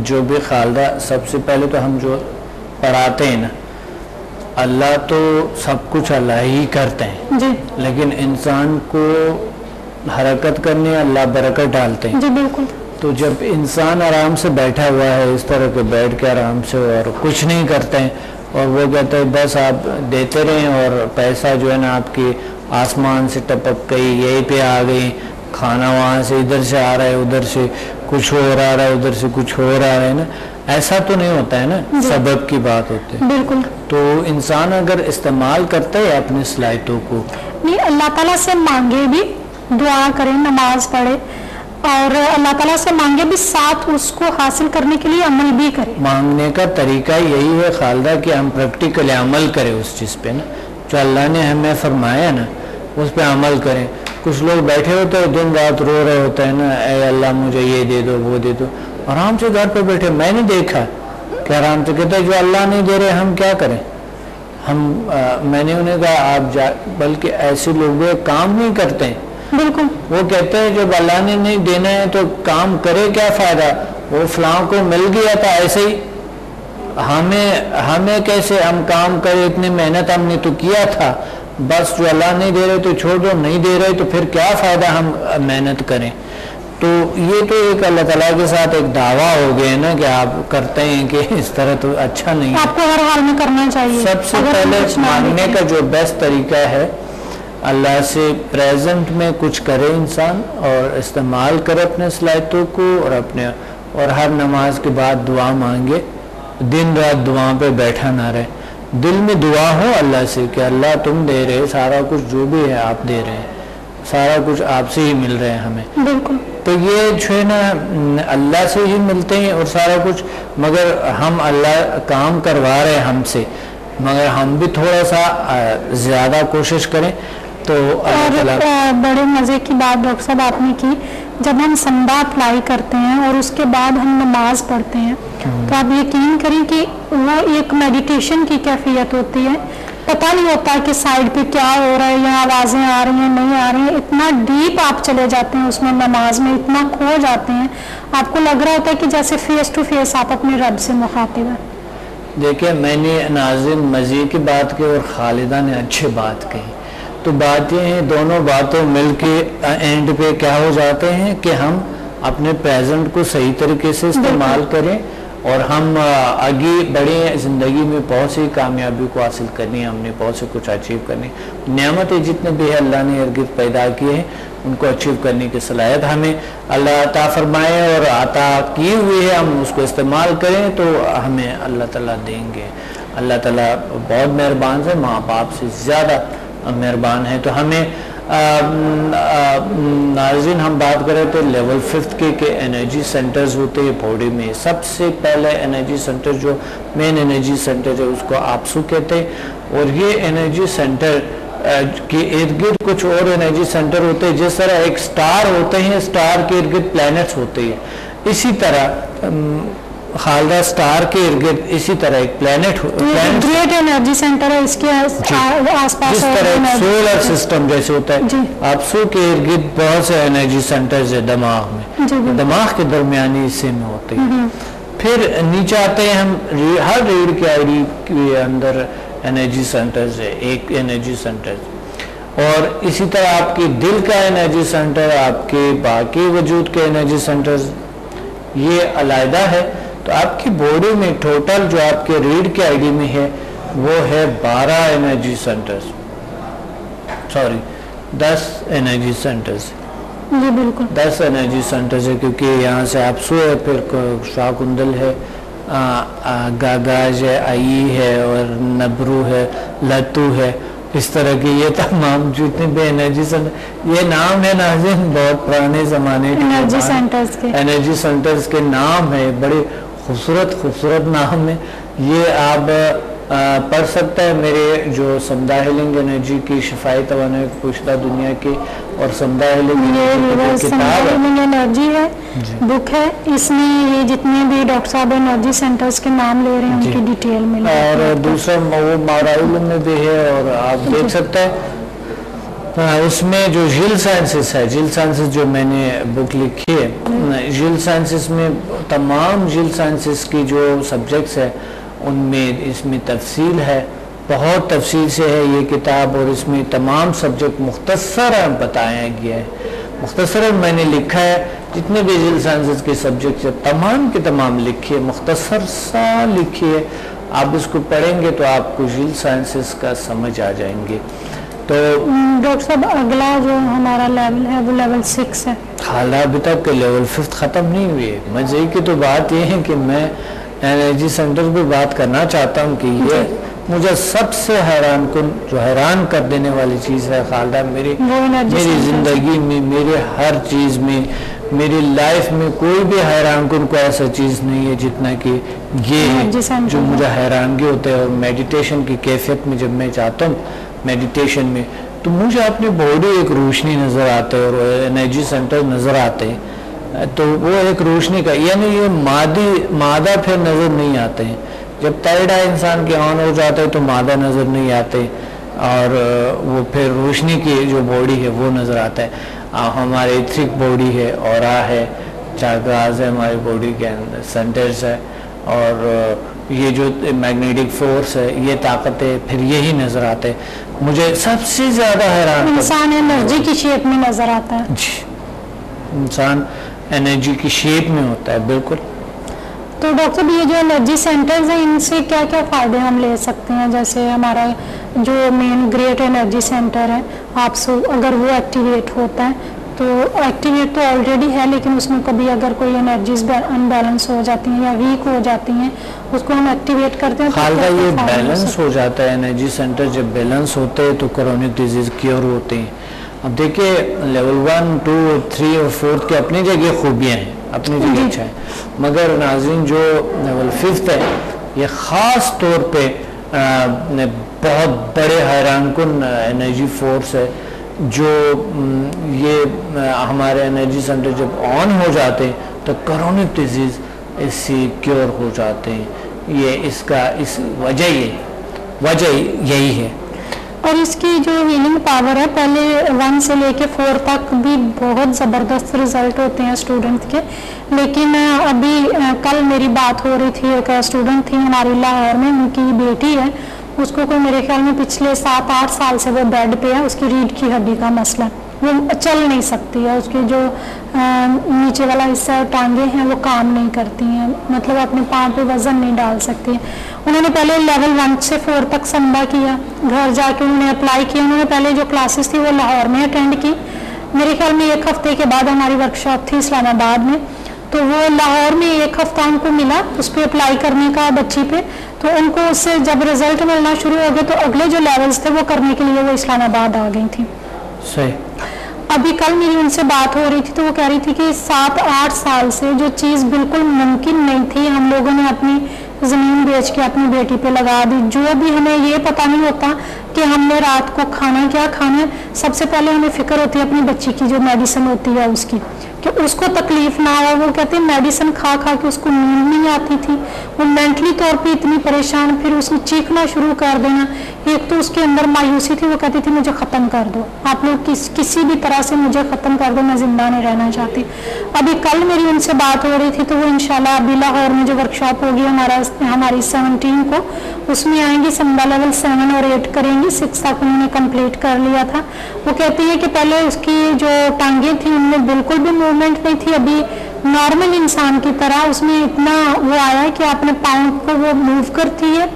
جو بھی خالدہ سب سے پہلے تو ہم جو پڑھاتے ہیں نا اللہ تو سب کچھ اللہ ہی کرتے ہیں جی لیکن انسان کو حرکت کرنے اللہ برکت ڈالتے ہیں. جی بالکل. تو جب انسان آرام سے بیٹھا ہوا ہے اس طرح کے بیٹھ کے آرام سے اور کچھ نہیں کرتے ہیں اور وہ کہتے ہیں بس آپ دیتے رہیں اور پیسہ جو ہے نا آپ کی آسمان سے ٹپک گئی یہیں پہ آ گئی، کھانا وہاں سے ادھر سے آ رہا ہے ادھر سے کچھ اور آ رہا ہے ادھر سے کچھ اور آ رہا ہے نا، ایسا تو نہیں ہوتا ہے نا. سبب کی بات ہوتی ہے. بالکل. تو انسان اگر استعمال کرتا ہے اپنی صلاحیتوں کو نہیں اللہ تعالیٰ سے مانگے بھی، دعا کرے، نماز پڑھے اور اللہ تعالیٰ سے مانگے بھی، ساتھ اس کو حاصل کرنے کے لیے عمل بھی کرے. مانگنے کا طریقہ یہی ہے خالدہ کہ ہم پریکٹیکلی عمل کریں اس چیز پہ نا جو اللہ نے ہمیں فرمایا نا اس پہ عمل کریں. کچھ لوگ بیٹھے ہوتے ہیں دن رات رو رہے ہوتے ہیں نا اے اللہ مجھے یہ دے دو وہ دے دو، آرام سے گھر پہ بیٹھے. میں نے دیکھا کہ آرام سے کہتے ہیں جو اللہ نہیں دے رہے ہم کیا کریں. میں نے انہیں کہا آپ بلکہ ایسے لوگ کام نہیں کرتے ہیں. بالکل. وہ کہتے ہیں جب اللہ نے نہیں دینا ہے تو کام کرے کیا فائدہ، وہ فلاں کو مل گیا تھا ایسے ہی ہمیں کیسے ہم کام کرے، اتنی محنت ہم نے تو کیا تھا بس جو اللہ نہیں دے رہے تو چھوڑ دو, نہیں دے رہے تو پھر کیا فائدہ ہم محنت کریں. تو یہ تو ایک اللہ تعالیٰ کے ساتھ ایک دعویٰ ہو گیا نا کہ آپ کرتے ہیں کہ اس طرح تو اچھا نہیں ہے. آپ کو ہر حال میں کرنا چاہیے. سب سے پہلے ماننے کا جو بیسٹ طریقہ ہے, اللہ سے پریزنٹ میں کچھ کرے انسان اور استعمال کرے اپنے صلاحیتوں کو, اور ہر نماز کے بعد دعا مانگے, دن رات دعا پہ بیٹھا نہ رہے, دل میں دعا ہو اللہ سے کہ اللہ تم دے رہے, سارا کچھ جو بھی ہے آپ دے رہے ہیں, سارا کچھ آپ سے ہی مل رہے ہیں ہمیں. بالکل. تو یہ جو ہے نا اللہ سے ہی ملتے ہیں اور سارا کچھ, مگر ہم اللہ کام کروا رہے ہیں ہم سے, مگر ہم بھی تھوڑا سا زیادہ کوشش کریں تو اللہ تعالیٰ. بڑے مزے کی بات ڈاکٹر صاحب آپ نے کی, جب ہم سنبا اپلائی کرتے ہیں اور اس کے بعد ہم نماز پڑھتے ہیں تو آپ یقین کریں کہ وہ ایک میڈیٹیشن کی کیفیت ہوتی ہے. پتہ نہیں ہوتا کہ سائڈ پہ کیا ہو رہا ہے, یا آوازیں آ رہی ہیں نہیں آ رہی ہیں, اتنا ڈیپ آپ چلے جاتے ہیں اس میں, نماز میں اتنا کھو جاتے ہیں, آپ کو لگ رہا ہوتا ہے کہ جیسے فیس ٹو فیس آپ اپنے رب سے مخاطب ہیں. دیکھیں میں نے ناظرین مزے کی بات کی اور خالدہ نے اچھی بات کہی. تو بات یہ ہے دونوں باتیں مل کے اینڈ پہ کیا ہو جاتے ہیں کہ ہم اپنے پریزنٹ کو صحیح طریقے سے استعمال کریں اور ہم آگے بڑھے. زندگی میں بہت سی کامیابی کو حاصل کرنی ہے, ہم نے بہت سے کچھ اچیو کرنی. نعمتیں جتنے بھی ہے اللہ نے ارد پیدا کیے ہیں ان کو اچیو کرنے کی صلاحیت ہمیں اللہ عطا فرمائے اور عطا کی ہوئی ہے, ہم اس کو استعمال کریں تو ہمیں اللہ تعالیٰ دیں گے. اللہ تعالیٰ بہت مہربان ہے, ماں باپ سے زیادہ مہربان ہے. تو ہمیں ناظرین ہم بات کریں تو لیول 5 کے انرجی سینٹرز ہوتے ہیں باڈی میں. سب سے پہلے انرجی سینٹر جو مین انرجی سینٹر ہے اس کو آپسو کہتے ہیں, اور یہ انرجی سینٹر کے ارد گرد کچھ اور انرجی سینٹر ہوتے ہیں. جس طرح ایک سٹار ہوتے ہیں, سٹار کے ارد گرد پلانٹس ہوتے ہیں, اسی طرح خالدہ سٹار کے ارد گرد اسی طرح ایک پلانٹ گریٹ انرجی سینٹر ہے, اس کے آس پاس جس طرح سولر سسٹم جیسے ہوتا ہے, آپسو کے ارد گرد بہت سے انرجی سینٹرز ہے دماغ میں, دماغ کے درمیانی حصے میں ہوتے ہیں. پھر نیچے آتے ہیں ہم, ہر ریڑھ کی آئیڈی کے اندر انرجی سینٹرز ہے, ایک انرجی سینٹر, اور اسی طرح آپ کے دل کا انرجی سینٹر, آپ کے باقی وجود کے انرجی سینٹرز یہ علیحدہ ہے. تو آپ کی باڈی میں ٹوٹل جو آپ کے ریڑھ کے آئی ڈی میں ہے وہ ہے 12 انرجی سینٹرز, 10 انرجی سینٹرز. جی بالکل 10 انرجی سینٹرز ہے, کیونکہ یہاں سے آپسو ہے, پھر شاکندل ہے, گاگاج ہے, آئی ہے, اور نبرو ہے, لتو ہے, اس طرح کی یہ تمام جتنے بھی انرجی سینٹر, یہ نام ہے ناظرین بہت پرانے زمانے کے انرجی سینٹرز کے نام ہے, بڑے خوبصورت نام ہے. یہ آپ پڑھ سکتا ہے میرے جو سمدہ ہیلنگ انرجی کی شفائی توانائی پوشیدہ دنیا کی, اور سمدہ ہیلنگ انرجی ہے بک ہے, اس میں یہ جتنے بھی ڈاکٹر صاحب انرجی سینٹرز کے نام لے رہے ہیں ان کی ڈیٹیل میں, اور دوسرا وہ مارائل میں بھی ہے, اور آپ دیکھ سکتے ہیں اس میں جو جیل سائنسز ہے, جیل سائنسز جو میں نے بک لکھی ہے, جیل سائنسز میں تمام جیل سائنسز کی جو سبجیکٹس ہے ان میں اس میں تفصیل ہے, بہت تفصیل سے ہے یہ کتاب, اور اس میں تمام سبجیکٹ مختصر بتایا گیا ہے. مختصر میں نے لکھا ہے جتنے بھی جیل سائنسز کے سبجیکٹس ہیں تمام کے تمام لکھیے, مختصر سا لکھیے. آپ اس کو پڑھیں گے تو آپ کو جیل سائنسز کا سمجھ آ جائیں گے. تو ڈاکٹر صاحب اگلا جو ہمارا لیول ہے وہ لیول 6 ہے. حالانکہ ابھی تک کہ لیول 5 ختم نہیں ہوئی ہے. مزے کی تو بات یہ ہے کہ میں انرجی سینٹر پہ بات کرنا چاہتا ہوں کہ یہ مجھے سب سے حیران کر دینے والی چیز ہے خالدہ, میری زندگی میں, میرے ہر چیز میں, میری لائف میں کوئی بھی حیران کن کو ایسا چیز نہیں ہے جتنا کہ یہ ہے جو مجھے حیرانگی ہوتا ہے. اور میڈیٹیشن کی کیفیت میں جب میں چاہتا ہوں میڈیٹیشن میں تو مجھے اپنی باڈی ایک روشنی نظر آتا ہے اور انرجی سینٹر نظر آتے ہیں, تو وہ ایک روشنی کا, یعنی یہ مادہ پھر نظر نہیں آتے ہیں. جب تھرڈ آئی انسان کے آن ہو جاتا ہے تو مادہ نظر نہیں آتے, اور وہ پھر روشنی کی جو باڈی ہے وہ نظر آتا ہے. ہمارے ایتھرک باڈی ہے, اورا ہے, چاکراز ہے ہماری باڈی کے اندر, سینٹرز ہے, اور یہ جو میگنیٹک فورس ہے، یہ طاقت ہے، پھر یہی نظر آتے. مجھے سب سے زیادہ حیران انسان انرجی کی شیپ میں نظر آتا ہے. جی، انسان انرجی کی شیپ میں ہوتا ہے. بالکل. تو ڈاکٹر صاحب یہ جو انرجی سینٹرز ہیں ان سے کیا کیا فائدے ہم لے سکتے ہیں؟ جیسے ہمارا جو مین گریٹ انرجی سینٹر ہے آپ سے اگر وہ ایکٹیویٹ ہوتا ہے تو ایکٹیویٹ تو آلریڈی ہے، لیکن اس میں کبھی اگر کوئی انرجیز ان بیلنس ہو جاتی ہیں یا ویک ہو جاتی ہیں اس کو ہم ایکٹیویٹ کرتے ہیں. خالدہ یہ بیلنس ہو جاتا ہے انرجی سینٹر، جب بیلنس ہوتے ہیں تو کرونک ڈیزیز کیور ہوتے ہیں. اب دیکھیے لیول 1, 2, 3 اور 4 کے اپنی جگہ خوبیاں ہیں، اپنی جگہ اچھا ہے، مگر ناظرین جو لیول 5 ہے یہ خاص طور پہ بہت بڑے حیران کن انرجی فورس ہے جو یہ ہمارے انرجی سینٹر جب آن ہو جاتے ہیں تو کرونک ڈیزیز اس سے کیور ہو جاتے ہیں. یہ اس کا وجہ یہی ہے. اور اس کی جو ہیلنگ پاور ہے پہلے 1 سے لے کے 4 تک بھی بہت زبردست رزلٹ ہوتے ہیں اسٹوڈنٹ کے، لیکن ابھی کل میری بات ہو رہی تھی، ایک اسٹوڈنٹ تھی ہماری لاہور میں، ان کی بیٹی ہے، اس کو کوئی میرے خیال میں پچھلے 7-8 سال سے وہ بیڈ پہ ہے، اس کی ریڑھ کی ہڈی کا مسئلہ، وہ چل نہیں سکتی ہے، اس کی جو نیچے والا حصہ ٹانگیں ہیں وہ کام نہیں کرتی ہیں، مطلب اپنے پاؤں پہ وزن نہیں ڈال سکتی ہیں. انہوں نے پہلے لیول 1 سے 4 تک سمبا کیا، گھر جا کے انہوں نے اپلائی کیا. انہوں نے پہلے جو کلاسز تھی وہ لاہور میں اٹینڈ کی، میرے خیال میں 1 ہفتے کے بعد ہماری ورکشاپ تھی اسلام آباد میں، تو وہ لاہور میں 1 ہفتہ ان کو ملا اس پہ اپلائی کرنے کا بچی پہ، تو ان کو اس سے جب رزلٹ ملنا شروع ہو گئے تو اگلے جو لیولز تھے وہ کرنے کے لیے وہ اسلام آباد آ گئی تھی. صحیح. ابھی کل میری ان سے بات ہو رہی تھی تو وہ کہہ رہی تھی کہ 7-8 سال سے جو چیز بالکل ممکن نہیں تھی ہم لوگوں نے اپنی زمین بیچ کے اپنی بیٹی پہ لگا دی. جو بھی ہمیں یہ پتہ نہیں ہوتا کہ ہم نے رات کو کھانا کیا کھانا ہے، سب سے پہلے ہمیں فکر ہوتی ہے اپنی بچی کی جو میڈیسن ہوتی ہے اس کی، کہ اس کو تکلیف نہ ہو. وہ کہتے ہیں میڈیسن کھا کھا کے اس کو نیند نہیں آتی تھی، وہ مینٹلی طور پہ اتنی پریشان، پھر اس نے چیخنا شروع کر دینا. ایک تو اس کے اندر مایوسی تھی، وہ کہتی تھی مجھے ختم کر دو، آپ لوگ کسی بھی طرح سے مجھے ختم کر دو، میں زندہ نہیں رہنا چاہتی. ابھی کل میری ان سے بات ہو رہی تھی تو وہ انشاءاللہ ابھی لاہور میں جو ورکشاپ ہوگی ہماری 17 کو، اس میں آئیں گی، سمبا لیول 7 اور 8 کریں گی. 6 تک انہوں نے کمپلیٹ کر لیا تھا. وہ کہتی ہے کہ پہلے اس کی جو ٹانگیں تھیں ان میں بالکل بھی موومنٹ نہیں تھی، ابھی نارمل انسان کی طرح اس میں اتنا وہ آیا ہے کہ اپنے پاؤں کو وہ موو کرتی ہے.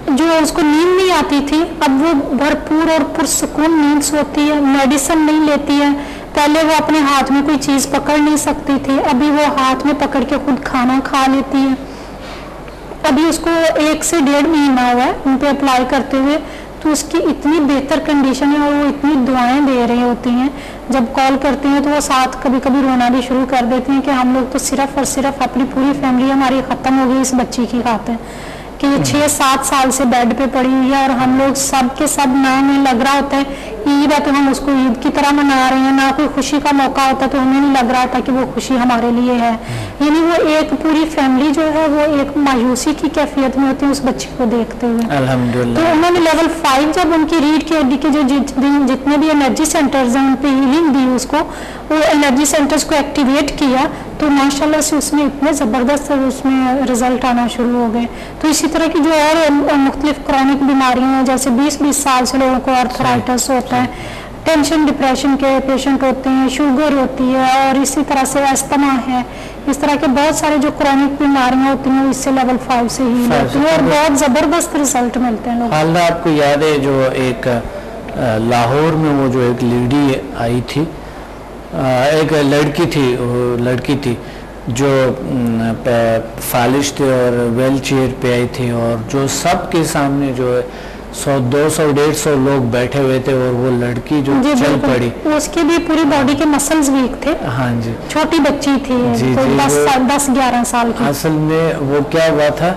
جو اس کو نیند نہیں آتی تھی اب وہ بھرپور اور پرسکون نیند سوتی ہے، میڈیسن نہیں لیتی ہے. پہلے وہ اپنے ہاتھ میں کوئی چیز پکڑ نہیں سکتی تھی، ابھی وہ ہاتھ میں پکڑ کے خود کھانا کھا لیتی ہے. ابھی اس کو 1 سے 1.5 مہینہ ہوا ہے ان پہ اپلائی کرتے ہوئے، تو اس کی اتنی بہتر کنڈیشن ہے اور وہ اتنی دعائیں دے رہی ہوتی ہیں. جب کال کرتے ہیں تو وہ ساتھ کبھی کبھی رونا بھی شروع کر دیتے ہیں کہ ہم لوگ تو صرف اور صرف اپنی پوری فیملی ہماری ختم ہو گئی اس بچی کی خاطر، کہ یہ 6-7 سال سے بیڈ پہ پڑی ہوئی ہے اور ہم لوگ سب کے سب نہ ہمیں لگ رہا ہوتا ہے عید ہے تو ہم اس کو عید کی طرح منا رہے ہیں، نہ کوئی خوشی کا موقع ہوتا تو ہمیں نہیں لگ رہا تھا کہ وہ خوشی ہمارے لیے ہے. یعنی وہ ایک پوری فیملی جو ہے وہ ایک مایوسی کی کیفیت میں ہوتی ہے اس بچے کو دیکھتے ہوئے. الحمدللہ. تو انہوں نے لیول 5 جب ان کی ریڑھ کی ہڈی کے جو جتنے بھی انرجی سینٹرز ہیں ان پہ ہیلنگ دی اس کو، وہ انرجی سینٹرز کو ایکٹیویٹ کیا تو ماشاءاللہ سے اس میں اتنے زبردست اس میں رزلٹ آنا شروع ہو گئے. تو اسی طرح کی جو اور مختلف کرونک بیماریاں ہیں جیسے 20-20 سال سے لوگوں کو آرتھرائٹس ہوتا ہے، ٹینشن ڈپریشن کے پیشنٹ ہوتے ہیں، شوگر ہوتی ہے اور اسی طرح سے استما ہے، اس طرح کے بہت سارے جو کرونک بیماریاں ہوتی ہیں اس سے لیول 5 سے ہی ہوتی ہیں اور بہت زبردست رزلٹ ملتے ہیں لوگوں. حالدہ آپ کو یاد ہے جو ایک لاہور میں وہ جو ایک لیڈی آئی تھی، ایک لڑکی تھی جو فالج تھے اور ویل چیئر پہ آئی تھی اور جو سب کے سامنے جو ہے 100-200-150 لوگ بیٹھے ہوئے تھے اور وہ لڑکی جو چل پڑی، اس کی بھی پوری باڈی کے مسلز ویک تھے. ہاں جی. چھوٹی بچی تھی 10-11 سال کی. اصل میں وہ کیا ہوا تھا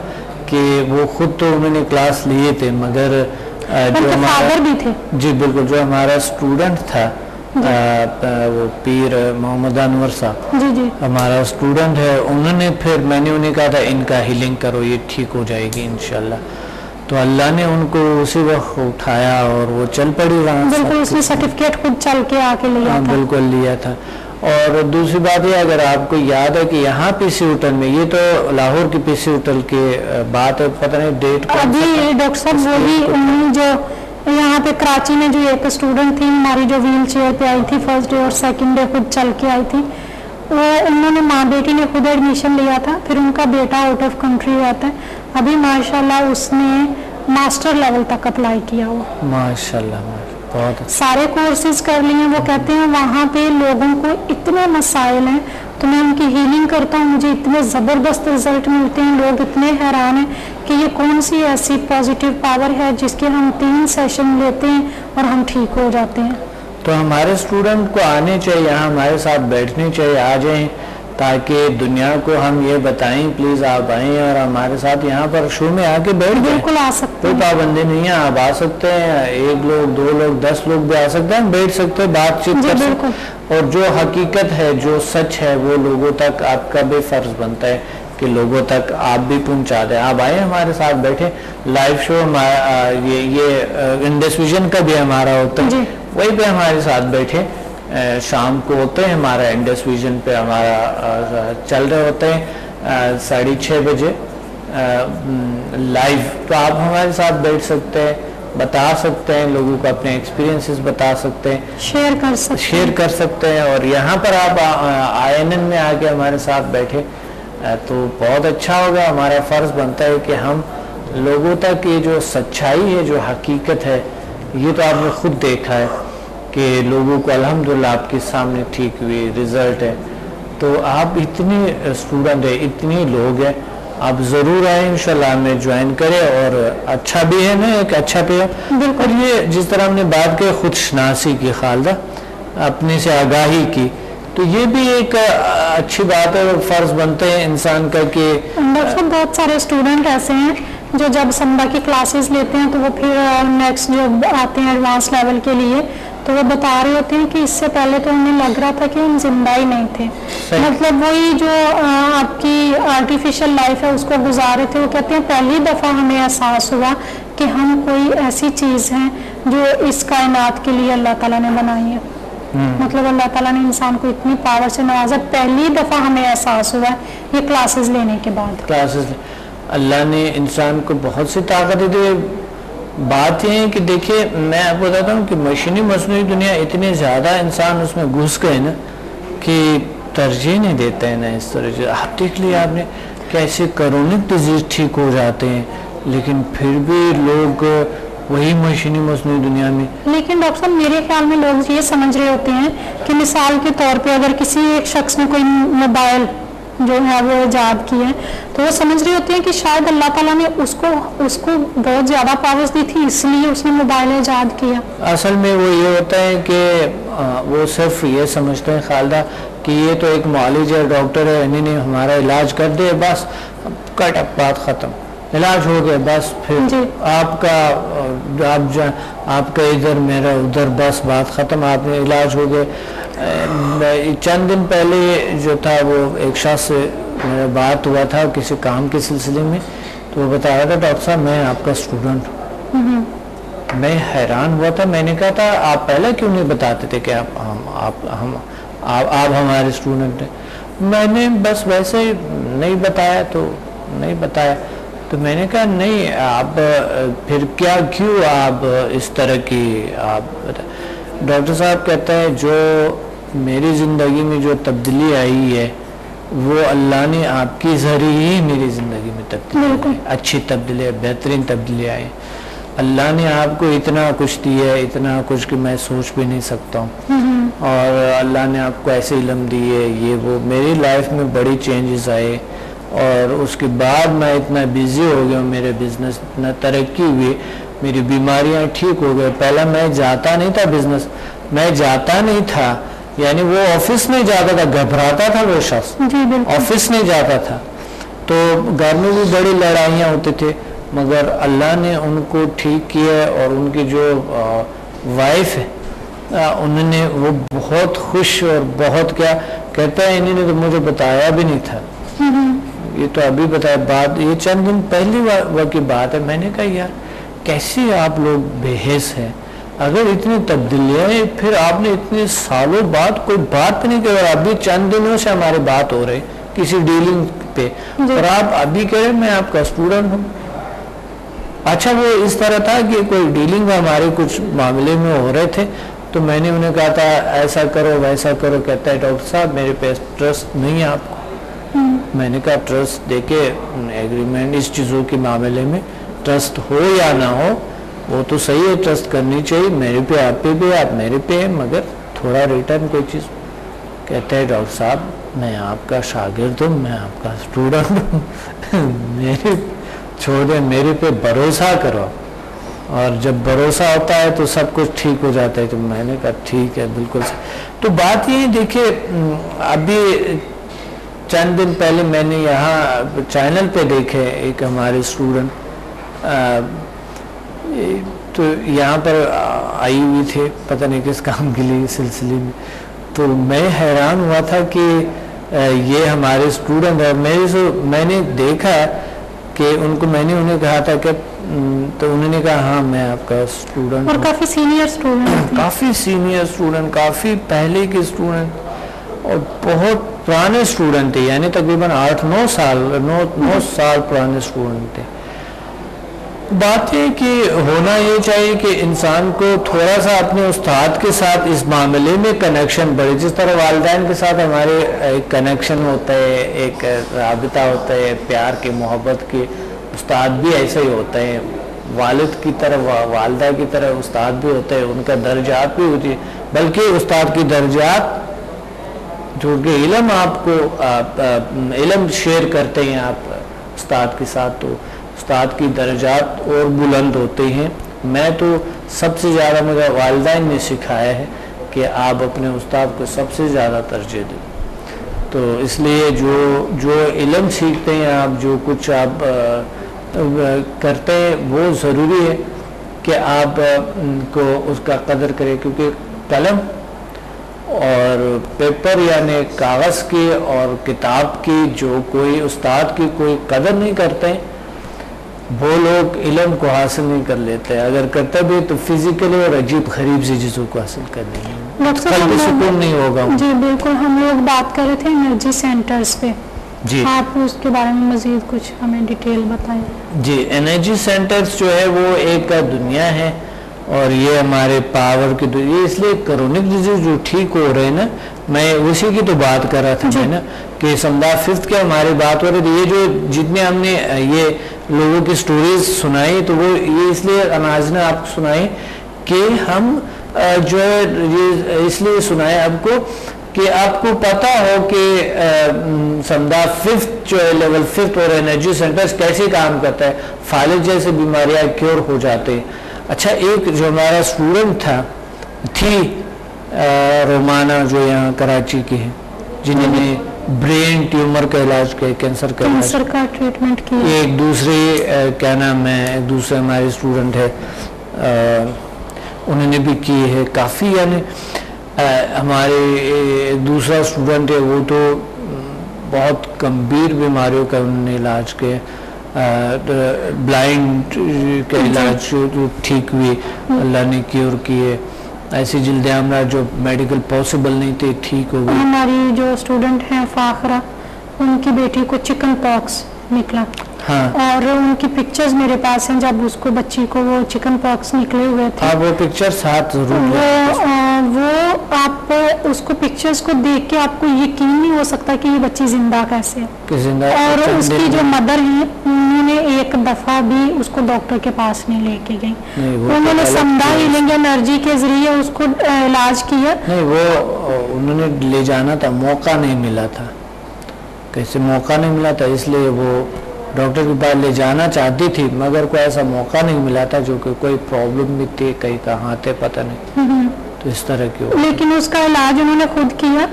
کہ وہ خود تو انہوں نے کلاس لیے تھے مگر جو ہمارا بھی تھے. جی بالکل، جو ہمارا اسٹوڈنٹ تھا وہ پیر محمد انور صاحب، جی ہمارا اسٹوڈنٹ ہے، انہوں نے پھر میں نے انہیں کہا تھا ان کا ہیلنگ کرو یہ ٹھیک ہو جائے گی انشاءاللہ. تو اللہ نے ان کو اسی وقت اٹھایا اور وہ چل پڑی وہاں. بالکل اس نے سرٹیفکیٹ خود چل کے آ کے لیا تھا. بالکل لیا تھا. اور دوسری بات یہ اگر آپ کو یاد ہے کہ یہاں پی سی ہوٹل میں, یہ تو لاہور کی پی سی ہوٹل کی بات ہے, پتہ نہیں ڈیٹ ابھی ڈاکٹر صاحب وہی جو یہاں پہ کراچی میں جو ایک اسٹوڈنٹ تھی ہماری جو ویل چیئر پہ آئی تھی فرسٹ ڈے اور سیکنڈ ڈے خود چل کے آئی تھی, وہ انہوں نے ماں بیٹی نے خود ایڈمیشن لیا تھا, پھر ان کا بیٹا آؤٹ آف کنٹری رہتا ہے, ابھی ماشاءاللہ اس نے ماسٹر لیول تک اپلائی کیا ہوا, ماشاءاللہ بہت سارے کورسز کر لیے. وہ کہتے ہیں وہاں پہ لوگوں کو اتنے مسائل ہیں تو میں ان کی ہیلنگ کرتا ہوں, مجھے اتنے زبردست رزلٹ ملتے ہیں, لوگ اتنے حیران ہیں کہ یہ کون سی ایسی پازیٹیو پاور ہے جس کے ہم 3 سیشن لیتے ہیں اور ہم ٹھیک ہو جاتے ہیں. تو ہمارے اسٹوڈنٹ کو آنے چاہیے, یہاں ہمارے ساتھ بیٹھنے چاہیے, آ جائیں تاکہ دنیا کو ہم یہ بتائیں پلیز آپ آئیں اور ہمارے ساتھ یہاں پر شو میں آ کے بیٹھ جائیں. بالکل آ سکتے کوئی پابندی نہیں ہے, آپ آ سکتے ہیں, 1 لوگ 2 لوگ 10 لوگ بھی آ سکتے ہیں, ہم بیٹھ سکتے ہیں, بات چیت کر سکتے ہیں, اور جو حقیقت ہے جو سچ ہے وہ لوگوں تک آپ کا بھی فرض بنتا ہے کہ لوگوں تک آپ بھی پہنچا دیں. آپ آئیں ہمارے ساتھ بیٹھیں, لائیو شو یہ انڈس ویژن کا بھی ہمارا ہوتا ہے, وہی پہ ہمارے ساتھ بیٹھے, شام کو ہوتے ہیں ہمارا انڈس ویژن پہ ہمارا چل رہے ہوتے ہیں 6:30 بجے لائیو, تو آپ ہمارے ساتھ بیٹھ سکتے ہیں, بتا سکتے ہیں, لوگوں کو اپنے ایکسپیرینسز بتا سکتے ہیں, شیئر کر سکتے ہیں, اور یہاں پر آپ INN میں آ کے ہمارے ساتھ بیٹھے تو بہت اچھا ہوگا. ہمارا فرض بنتا ہے کہ ہم لوگوں تک یہ جو سچائی ہے, جو حقیقت ہے, یہ تو آپ نے خود دیکھا ہے کہ لوگوں کو الحمدللہ آپ کے سامنے ٹھیک ہوئی رزلٹ ہے. تو آپ اتنے اسٹوڈنٹ ہیں, اتنے لوگ ہیں, آپ ضرور آئیں, انشاءاللہ ہمیں جوائن کریں, اور اچھا بھی ہے نا, ایک اچھا بھی ہے. اور یہ جس طرح ہم نے بات کی خود شناسی کی, خالدہ اپنے سے آگاہی کی, تو یہ بھی ایک اچھی بات ہے, اور فرض بنتے ہیں انسان کا کہ بہت سارے اسٹوڈنٹ ایسے ہیں جو جب سمبا کی کلاسز لیتے ہیں تو وہ پھر نیکسٹ جو آتے ہیں ایڈوانس لیول کے لیے, تو وہ بتا رہے ہوتے ہیں کہ اس سے پہلے تو انہیں لگ رہا تھا کہ ہم زندہ ہی نہیں تھے, مطلب وہی جو آپ کی آرٹیفیشل لائف ہے اس کو گزارے تھے. وہ کہتے ہیں پہلی دفعہ ہمیں احساس ہوا کہ ہم کوئی ایسی چیز ہیں جو اس کائنات کے لیے اللہ تعالیٰ نے بنائی ہے, مطلب اللہ تعالیٰ نے انسان کو اتنی پاور سے نوازا, پہلی دفعہ ہمیں احساس ہوا یہ کلاسز لینے کے بعد. اللہ نے انسان کو بہت سی طاقت دی. بات یہ ہے کہ دیکھیے میں آپ کو بتاتا ہوں کہ مشینی مصنوعی دنیا اتنے زیادہ انسان اس میں گھس گئے نا کہ ترجیح نہیں دیتے ہیں نا اس طرح سے. آپ دیکھ لیا آپ نے کیسے کرونک ڈیزیز ٹھیک ہو جاتے ہیں, لیکن پھر بھی لوگ وہی مشینی مصنوعی دنیا میں. لیکن ڈاکٹر صاحب میرے خیال میں لوگ یہ سمجھ رہے ہوتے ہیں کہ مثال کے طور پہ اگر کسی ایک شخص نے کوئی موبائل جو ہے وہ ایجاد کی ہے تو وہ سمجھ رہے ہوتے ہیں کہ شاید اللہ تعالیٰ نے اس کو بہت زیادہ پاورز دی تھی اس لیے اس نے موبائل ایجاد کیا. اصل میں وہ یہ ہوتا ہے کہ وہ صرف یہ سمجھتے ہیں خالدہ کہ یہ تو ایک معالج ہے, ڈاکٹر ہے, انہیں نے ہمارا علاج کر دے, بس کٹ اپ بات ختم, علاج ہو گیا بس, پھر آپ کا ادھر میرا ادھر, بس بات ختم, آپ نے علاج ہو گئے. چند دن پہلے جو تھا وہ ایک شخص سے میرا بات ہوا تھا کسی کام کے سلسلے میں, تو وہ بتا رہا تھا ڈاکٹر صاحب میں آپ کا اسٹوڈنٹ ہوں. میں حیران ہوا تھا, میں نے کہا تھا آپ پہلے کیوں نہیں بتاتے تھے کہ آپ ہمارے اسٹوڈنٹ ہیں. میں نے بس ویسے نہیں بتایا تو نہیں بتایا, تو میں نے کہا نہیں آپ پھر کیوں آپ اس طرح کی آپ. ڈاکٹر صاحب کہتا ہے جو میری زندگی میں جو تبدیلی آئی ہے وہ اللہ نے آپ کی ذریعے ہی میری زندگی میں تبدیلی آئی, اچھی تبدیلی ہے, بہترین تبدیلی آئی. اللہ نے آپ کو اتنا کچھ دیا ہے, اتنا کچھ کہ میں سوچ بھی نہیں سکتا ہوں, اور اللہ نے آپ کو ایسے علم دی ہے, یہ وہ. میری لائف میں بڑی چینجز آئے, اور اس کے بعد میں اتنا بیزی ہو گیا ہوں, میرے بزنس اتنا ترقی ہوئی, میری بیماریاں ٹھیک ہو گئے. پہلے میں جاتا نہیں تھا بزنس, میں جاتا نہیں تھا, یعنی وہ آفس نہیں جاتا تھا, گھبراتا تھا وہ شخص, آفس نہیں جاتا تھا, تو گھر میں بھی بڑی لڑائیاں ہوتی تھی, مگر اللہ نے ان کو ٹھیک کیا, اور ان کی جو وائف ہے انہوں نے وہ بہت خوش اور بہت کیا کہتا ہے انہوں نے تو مجھے بتایا بھی نہیں تھا, یہ تو ابھی بتایا. بات یہ چند دن پہلی کی بات ہے. میں نے کہا یار کیسے آپ لوگ بے حس ہیں, اگر اتنی تبدیلیاں ہیں پھر آپ نے اتنے سالوں بعد کوئی بات نہیں کی، اور ابھی چند دنوں سے ہماری بات ہو رہی کسی ڈیلنگ پہ، اور آپ ابھی کہہ رہے میں آپ کا اسٹوڈنٹ ہوں. اچھا وہ اس طرح تھا کہ کوئی ڈیلنگ ہمارے کچھ معاملے میں ہو رہے تھے تو میں نے انہیں کہا تھا ایسا کرو ویسا کرو، کہتا ہے ڈاکٹر صاحب میرے پہ ٹرسٹ نہیں ہے آپ کو. میں نے کہا ٹرسٹ دے کے ایگریمنٹ اس چیزوں کے معاملے میں ٹرسٹ ہو یا نہ ہو وہ تو صحیح ہے، ٹرسٹ کرنی چاہیے، میرے پہ آپ پہ بھی آپ میرے پہ ہیں، مگر تھوڑا ریٹرن کوئی چیز. کہتا ہے ڈاکٹر صاحب میں آپ کا شاگرد ہوں، میں آپ کا اسٹوڈنٹ ہوں میرے چھوڑے، میرے پہ بھروسہ کرو، اور جب بھروسہ ہوتا ہے تو سب کچھ ٹھیک ہو جاتا ہے. تو میں نے کہا ٹھیک ہے بالکل. تو بات یہ دیکھیے ابھی چند دن پہلے میں نے یہاں چینل پہ دیکھے ایک ہمارے اسٹوڈنٹ تو یہاں پر آئی ہوئی تھے پتہ نہیں کس کام کے لیے سلسلے میں، تو میں حیران ہوا تھا کہ یہ ہمارے اسٹوڈنٹ ہے. میں نے دیکھا کہ ان کو میں نے انہیں کہا تھا کہ تو انہوں نے کہا ہاں میں آپ کا اسٹوڈنٹ اور کافی سینئر اسٹوڈنٹ، کافی سینئر اسٹوڈنٹ، کافی پہلے کے اسٹوڈنٹ اور بہت پرانے اسٹوڈنٹ تھے، یعنی تقریباً 8-9 سال پرانے اسٹوڈنٹ تھے. بات یہ کہ ہونا یہ چاہیے کہ انسان کو تھوڑا سا اپنے استاد کے ساتھ اس معاملے میں کنیکشن بڑھے، جس طرح والدین کے ساتھ ہمارے ایک کنیکشن ہوتا ہے، ایک رابطہ ہوتا ہے پیار کے محبت کے، استاد بھی ایسا ہی ہوتا ہے، والد کی طرح والدہ کی طرح استاد بھی ہوتا ہے، ان کا درجات بھی ہوتی ہے، بلکہ استاد کی درجات جو کہ علم آپ کو علم شیئر کرتے ہیں آپ استاد کے ساتھ تو استاد کی درجات اور بلند ہوتے ہیں. میں تو سب سے زیادہ مجھے والدین نے سکھایا ہے کہ آپ اپنے استاد کو سب سے زیادہ ترجیح دیں. تو اس لیے جو علم سیکھتے ہیں آپ، جو کچھ آپ کرتے ہیں وہ ضروری ہے کہ آپ کو اس کا قدر کریں، کیونکہ قلم اور پیپر یعنی کاغذ کی اور کتاب کی جو کوئی استاد کی کوئی قدر نہیں کرتے ہیں وہ لوگ علم کو حاصل نہیں کر لیتے. اگر کرتے بھی تو فزیکلی اور عجیب غریب سی چیزوں کو حاصل کر لیں گے، قلبی سکون نہیں ہوگا. جی بالکل. ہم لوگ بات کر رہے تھے انرجی سینٹرز پہ، جی آپ اس کے بارے میں مزید کچھ ہمیں ڈیٹیل بتائیں. جی انرجی سینٹرز جو ہے وہ ایک دنیا ہے اور یہ ہمارے پاور کی دنیا، اس لیے کرونک ڈیزیز جو ٹھیک ہو رہے ہیں نا، میں اسی کی تو بات کر رہا تھا میں نا کہ سمدہ 5th کے ہماری بات ہو رہی تھی. یہ جو جتنے ہم نے یہ لوگوں کی سٹوریز سنائی تو وہ یہ اس لیے اناز نے آپ کو سنائی کہ ہم جو ہے یہ اس لیے سنائے آپ کو کہ آپ کو پتا ہو کہ سمدہ 5th جو ہے لیول 5th اور انرجی سینٹرز کیسے کام کرتا ہے، فالج جیسے بیماریاں کیور ہو جاتے ہیں. اچھا ایک جو ہمارا اسٹوڈنٹ تھی رومانہ جو یہاں کراچی کی ہے، جنہوں نے برین ٹیومر کا علاج کیا، کینسر کا ٹریٹمنٹ کیا. ایک دوسری کیا نام ہے، ایک دوسرے ہمارے اسٹوڈنٹ ہے انہوں نے بھی کی ہے کافی. یعنی ہمارے دوسرا اسٹوڈنٹ ہے وہ تو بہت گمبھیر بیماریوں کا انہوں نے علاج کیا، بلائنڈ کا علاج جو ٹھیک ہوئی، اللہ نے کیور کیے. ایسی جلد امراض جو میڈیکل پاسبل نہیں تھے ٹھیک ہو گئی. ہماری جو اسٹوڈنٹ ہیں فاخرہ، ان کی بیٹی کو چکن پاکس نکلا، اور ان کی پکچرز میرے پاس ہیں جب اس کو بچی کو وہ چکن پاکس نکلے ہوئے تھے. وہ پکچر ساتھ ضرور وہ آپ اس کو پکچرز کو دیکھ کے آپ کو یقین نہیں ہو سکتا کہ یہ بچی زندہ کیسے ہے. اور اس کی جو مدر ہیں انہوں نے ایک دفعہ بھی اس کو ڈاکٹر کے پاس نہیں لے کے گئی، انہوں نے سمدہ ہیلنگ انرجی کے ذریعے اس کو علاج کیا. نہیں وہ انہوں نے لے جانا تھا، موقع نہیں ملا تھا، کیسے موقع نہیں ملا تھا، اس لیے وہ ڈاکٹر کے پاس لے جانا چاہتی تھی مگر کوئی ایسا موقع نہیں ملا تھا، جو کہ کوئی پرابلم بھی تھی، کہیں کہاں تھے پتہ نہیں، تو اس طرح کی. لیکن اس کا علاج انہوں نے خود کیا،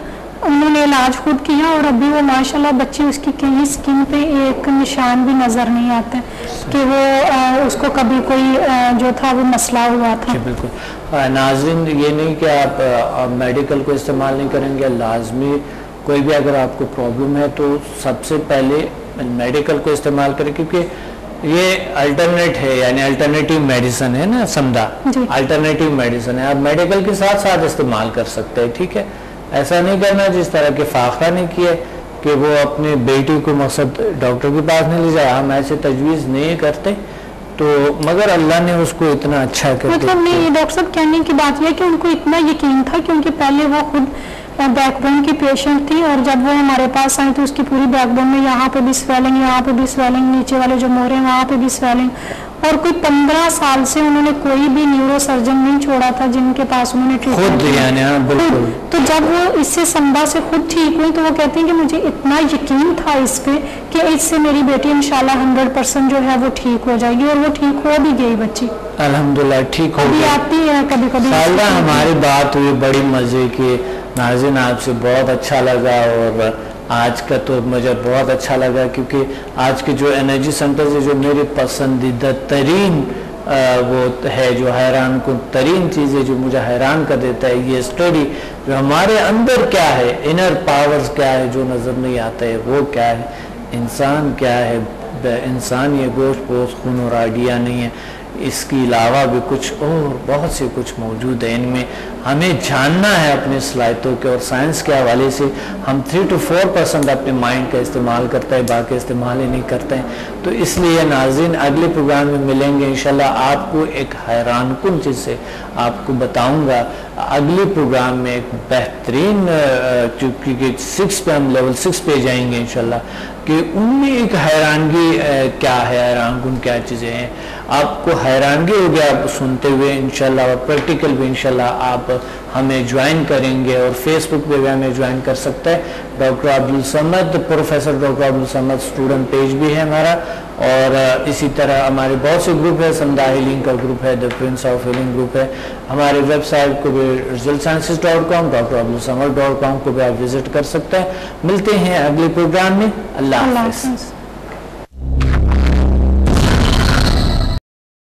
انہوں نے علاج خود کیا، اور ابھی وہ ماشاءاللہ بچی اس کی کہیں اسکن پہ ایک نشان بھی نظر نہیں آتا کہ وہ اس کو کبھی کوئی جو تھا وہ مسئلہ ہوا تھا. بالکل. ناظرین یہ نہیں کہ آپ میڈیکل کو استعمال نہیں کریں گے، لازمی کوئی بھی اگر آپ کو پرابلم ہے تو سب سے پہلے میڈیکل کو استعمال کریں، کیونکہ یہ الٹرنیٹ ہے یعنی الٹرنیٹیو میڈیسن ہے نا سمدھا, الٹرنیٹیو میڈیسن ہے, آپ میڈیکل کے ساتھ ساتھ استعمال کر سکتے ہیں, ٹھیک ہے. ایسا نہیں کرنا جس طرح کہ فاخرہ نے کیا کہ وہ اپنے بیٹی کو مقصد ڈاکٹر کے پاس نہیں لے جائے. ہم ایسے تجویز نہیں کرتے تو, مگر اللہ نے اس کو اتنا اچھا کر دیا. مطلب نہیں ڈاکٹر صاحب کہنے کی بات یہ کہ ان کو اتنا یقین تھا کیونکہ پہلے وہ خود بیک بون کی پیشنٹ تھی اور جب وہ ہمارے پاس آئی تو اس کی پوری بیک بون میں یہاں پہ بھی سویلنگ, یہاں پہ بھی سویلنگ, نیچے والے جو مورے ہیں وہاں پہ بھی سویلنگ, اور کوئی 15 سال سے انہوں نے کوئی بھی نیورو سرجن نہیں چھوڑا تھا جن کے پاس انہوں نے خود یعنی بالکل. تو جب وہ اس سے سمدھا سے خود ٹھیک ہوئی تو وہ کہتے ہیں کہ مجھے اتنا یقین تھا اس پہ کہ اس سے میری بیٹی انشاءاللہ 100% جو ہے وہ ٹھیک ہو جائے گی, اور وہ ٹھیک ہو بھی گئی بچی الحمدللہ, ٹھیک ہو گئی. آتی ہے کبھی کبھی ہماری بات ہوئی بڑی مزے کی. ناظرین آپ سے بہت اچھا لگا, اور آج کا تو مجھے بہت اچھا لگا کیونکہ آج کے جو انرجی سینٹر سے جو میری پسندیدہ ترین وہ ہے, جو حیران کن ترین چیز ہے, جو مجھے حیران کر دیتا ہے, یہ اسٹڈی جو ہمارے اندر کیا ہے, انر پاورز کیا ہے جو نظر نہیں آتا ہے, وہ کیا ہے, انسان کیا ہے, انسان یہ گوشت پوست خون اور ہڈیاں نہیں ہے, اس کے علاوہ بھی کچھ اور بہت سے کچھ موجود ہے. ان میں ہمیں جاننا ہے اپنی صلاحیتوں کے, اور سائنس کے حوالے سے ہم 3 to 4% اپنے مائنڈ کا استعمال کرتے ہیں, باقی استعمال ہی نہیں کرتے ہیں. تو اس لیے ناظرین اگلے پروگرام میں ملیں گے انشاءاللہ. آپ کو ایک حیران کن چیز سے آپ کو بتاؤں گا اگلے پروگرام میں, ایک بہترین, چونکہ 6 پہ ہم لیول 6 پہ جائیں گے انشاءاللہ, کہ ان میں ایک حیرانگی کیا ہے, حیران کن کیا چیزیں ہیں. آپ کو حیرانگی ہو گیا آپ سنتے ہوئے انشاءاللہ, اور پریکٹیکل بھی انشاءاللہ آپ ہمیں جوائن کریں گے, اور فیس بک پہ بھی ہمیں جوائن کر سکتے ہیں. Doctor Abdussamad, professor doctor Abdussamad student page بھی ہے ہمارا, اور اسی طرح ہمارے بہت سے گروپ ہے. سمدھا ہیلنگ کا گروپ ہے, دا پرنس آف ہیلنگ گروپ ہے. ہمارے ویب سائٹ کو بھی resultsciences.com, drabdulsamad.com کو بھی آپ وزٹ کر سکتے ہیں. ملتے ہیں اگلے پروگرام میں. اللہ حافظ.